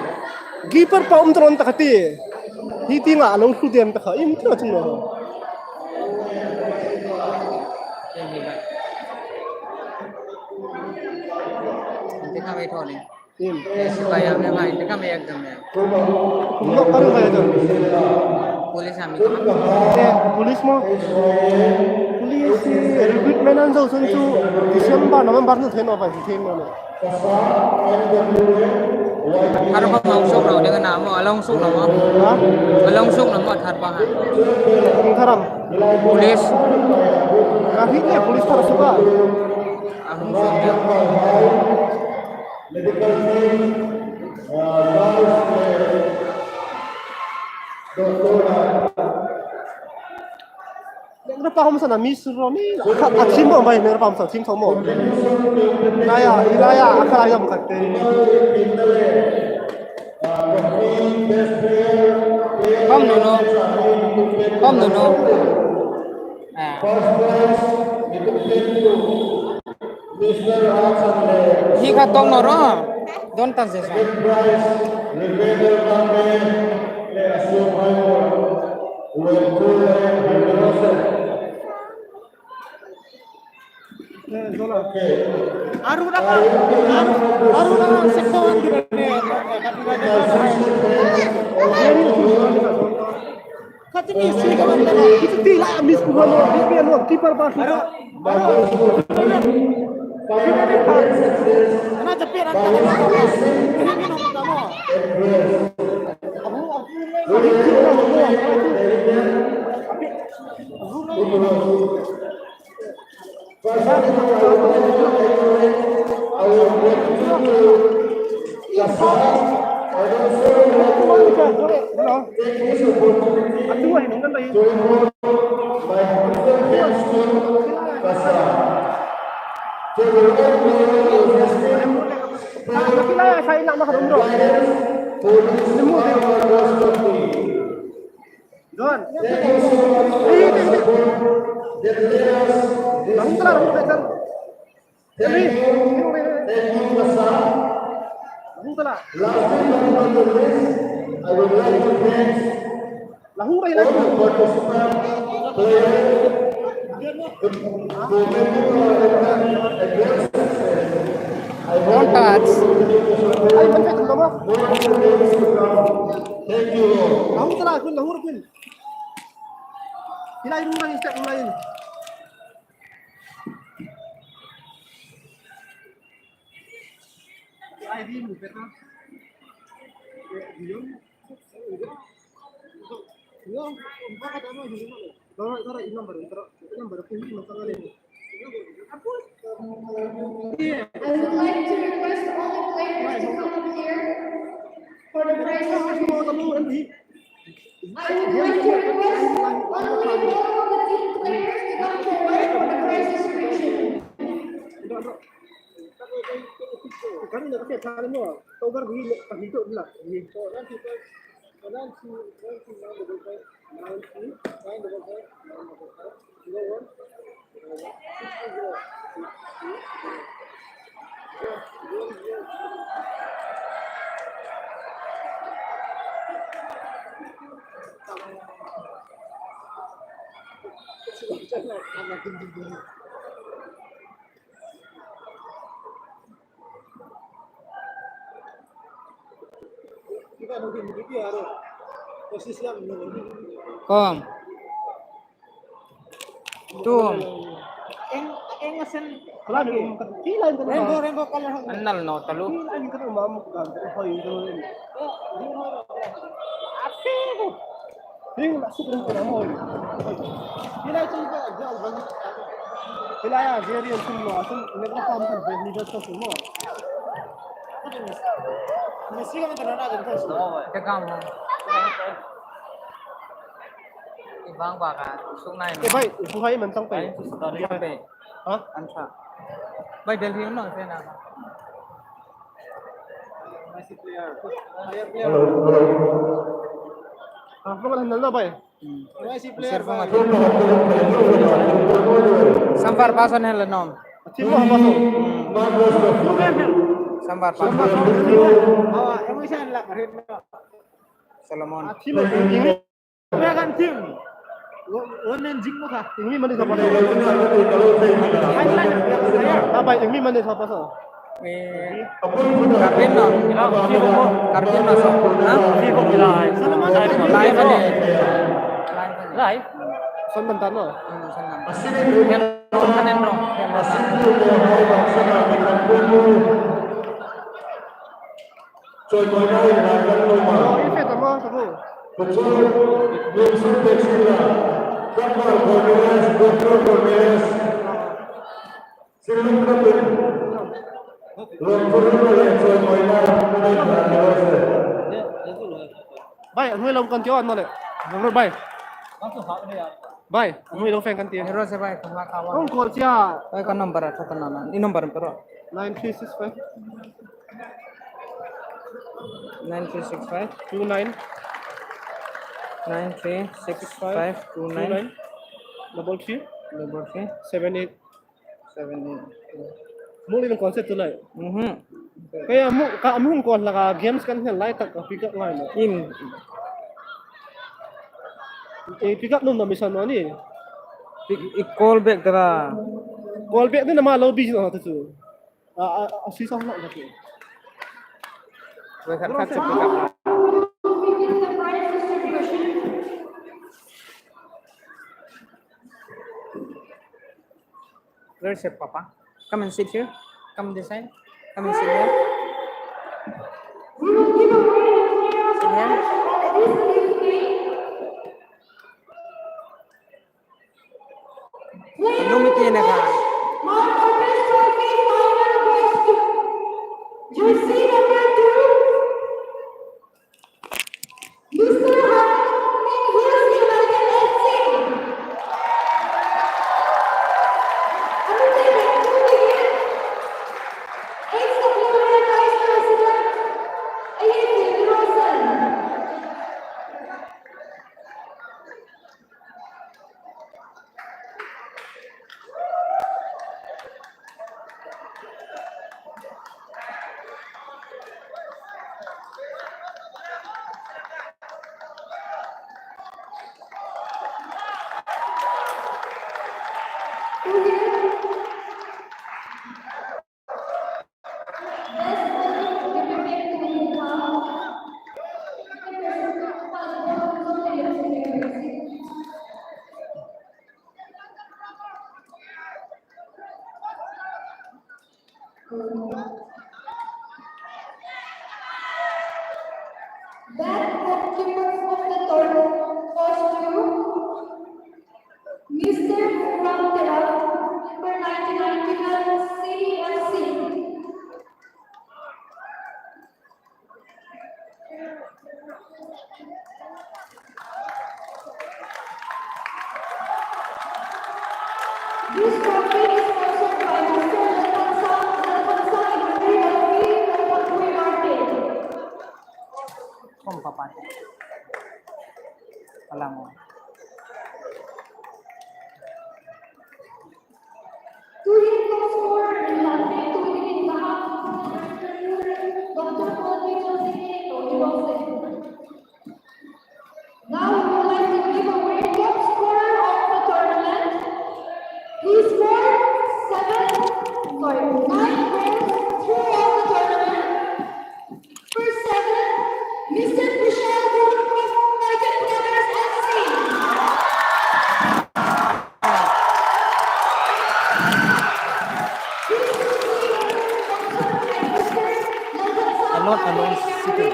Giper pa tron takati hiti nga long su dem takha im tro chun no Yang ni ba. Nanti kami thon ni. im Bayam ni ba, nanti kami ekdam ni. no paru ba to Polis kami kami. police mo police recruitment an zo sun chu December November nu then ba thing no Har ba mau sok lo dengan nama along sok lo mo. ha Along sok lo mo har ba ha. tharam Polis ka hi ne police thar suka along sok dia. nó paham sana misromi atim mo bay ner paham sa tim thomo ilaya akala yam khatte Kom Nuno. Kom Nuno. Ah. Hi kha tong no ro. Don't touch this one. aru na sekon dire katini sih kan itu tidak miss kuhon dia lo keeper pas karena cepet saya nak makan umroh. Don. Lahung telah. Lahung bayi lagi. Don't touch. Ay, perfect kamu. Thank you. Lahung telah, lahung. Hilahin mo lang, step mo lang. Ay, di mo, pero... Yung, bakit ano, hindi mo. Tara, ilang ba rin? Tara, kung hindi mo tangalin. I would like to request all the players to come up here for the prize distribution. I would like to request only all of the team players to come forward for the prize distribution. Kan nggak pakai cara mo, togar di pahinto lah. Kita mungkin begitu ya, posisi yang Kom. Tuh. ngesen lagi hilang kan rembo kalau Annal no talu. hilang kan mamu kan hoy itu afiku ini masuk ke nama hoy hilang itu jauh banget hilang ya jadi yang semua asal mereka paham kan beli itu semua Messi kan terkenal dengan itu Kamu. Ibang baka sungai. baik buhay mentang pe Hah? Ansa. Baik Delhi no sana. masih player apa malah nalda bay masih player Sambar pasan hela nom. Timo apa tu Sambar pasan. awak emosi lah karet Solomon. Timo ini kan tim Wonen jing mo ka? Ingmi man sa pasa. Apa ingmi man sa pasa? Karvin no. Karvin no so. Ha? Live ani. Live. Son bentar no. Yang kanen ro. Rồi mới đây là các đội mở Ini tamo sabu. betul belum sampai sudah gambar Cornelius Dr. Cornelius silakan kabin belum pernah lihat soal mainan Bay, nuôi lông con chó ăn nó đấy. Nó bay. Bye. Amo ilo fan kan tia. Hero siapa ya? Kawan. Kong call sia Kan nomor atau tenanan? Ini nomor berapa? 9365 9365 29 9365 29 double 3 double 3 78. 7 Mo ilo concept tu lai. Mhm. Kaya mo ka amo call la ka games kan hen lai tak ka pick up ngai no. In Pick up num na mission no ni. call back tera. Call back ni nama lobby no tu. Si song nak tu. Kat pick up. Begin the prize distribution. Where's your papa? Come and sit here. Come this side. Come and sit here. We will give away the players Sit here. at this evening. Lumiti na ka. Martyrs Trophy final goes to jersey number 2, Mr. Hmar in Hills United FC. HWA Vice President Ayeti Rosen. Best goalkeeper of the tournament goes to Mr. Frontera, number 1999 CFC. This trophy is sponsored by Mr. Lalpansa Ibrahim Martin. Kom papa. Alam mo. Two hit goal scorer Latte to win the half. Dr. Colby Joseph Tony Wilson. Now we would like to give away top scorer of the tournament. He scored 9 goals throughout the tournament. First 7, Mr. Michelle Group of United Brothers FC. Alone sitting.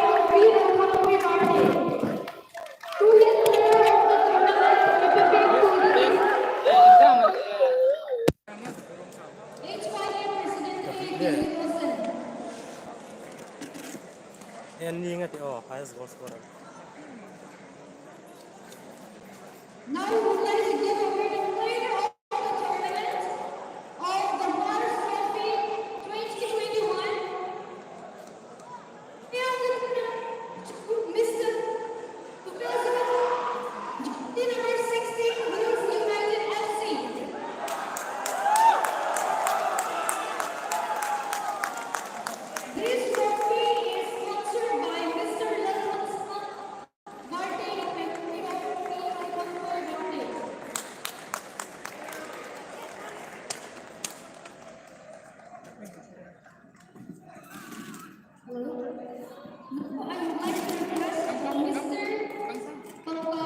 And ni ngati highest goal scorer. Now we would like to give away the player of the tournament of the Martyrs Trophy 2021. Mr. Number 16, Hills United FC. This trophy is sponsored by Mr. Lalpansa Martin of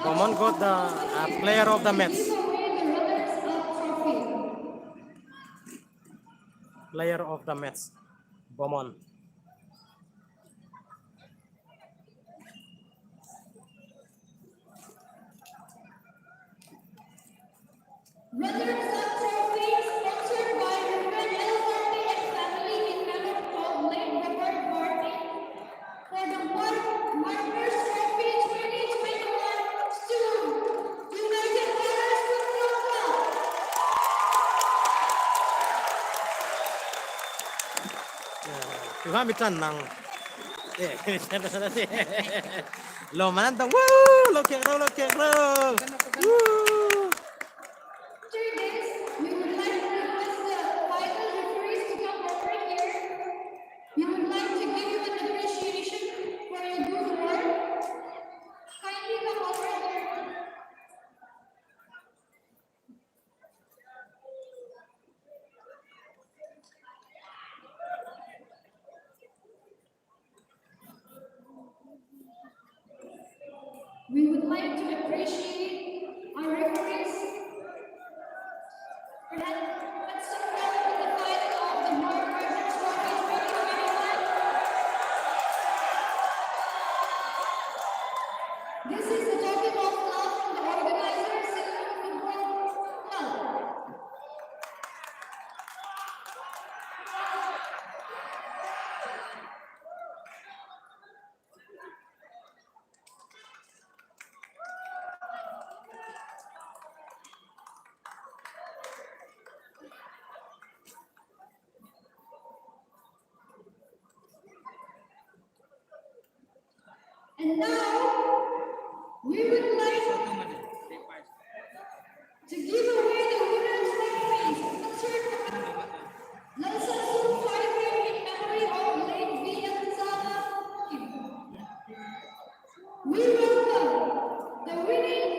Bomon got the player of the match. Player of the match. Bomon. Runners up trophy sponsored by Ruben L. Martin and family in memory of late Robert Martin for the Martyrs Trophy 2021 to United Brothers Gua bitan nang. Lo manantang. Woo! Lo kek lo kek lo. Woo! After this, we would like to request the final referees to come over here. We would like to give you an appreciation for your good work. Kindly come over here. We would like to appreciate our referees. Let's start with the final of the Martyrs Trophy 2021. This is a token of love from the organizers, Silver Football Club. And now, we would like to give away the winners' trophies. Let us also celebrate in memory of late Vietnam. We welcome the winning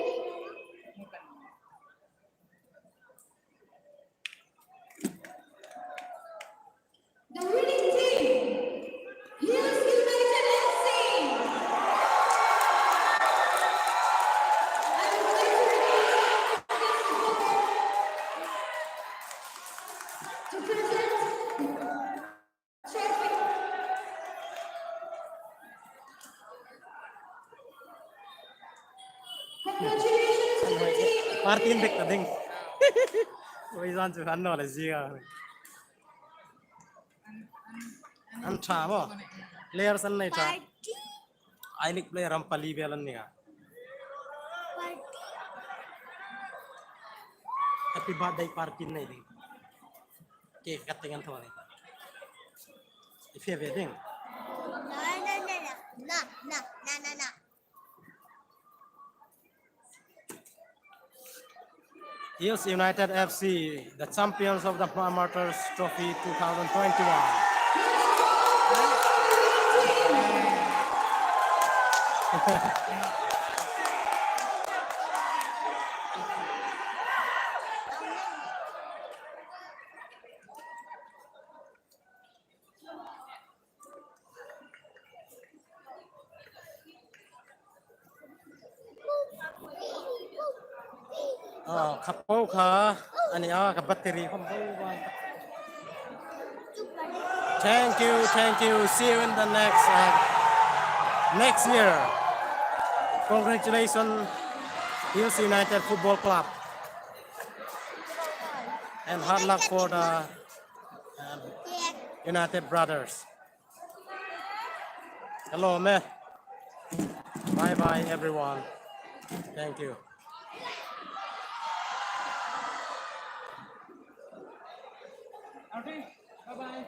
team, Hills United FC. I would like to present the trophy. Congratulations to the team. Martin bek tading. Oi zan chu han no la ziga. An tha mo. Player san nai tha. I like player am pali belan ni ga. Happy birthday party nai ding. Cake katingan tho ni. If you wedding. No. Hills United FC, the champions of the Martyrs Trophy 2021. Kapo ka, ani kabateri kombo. Thank you. See you in the next year. Congratulations, Hills United Football Club, and hard luck for the United Brothers. Hello, man. Bye, everyone. Thank you. Okay, bye-bye.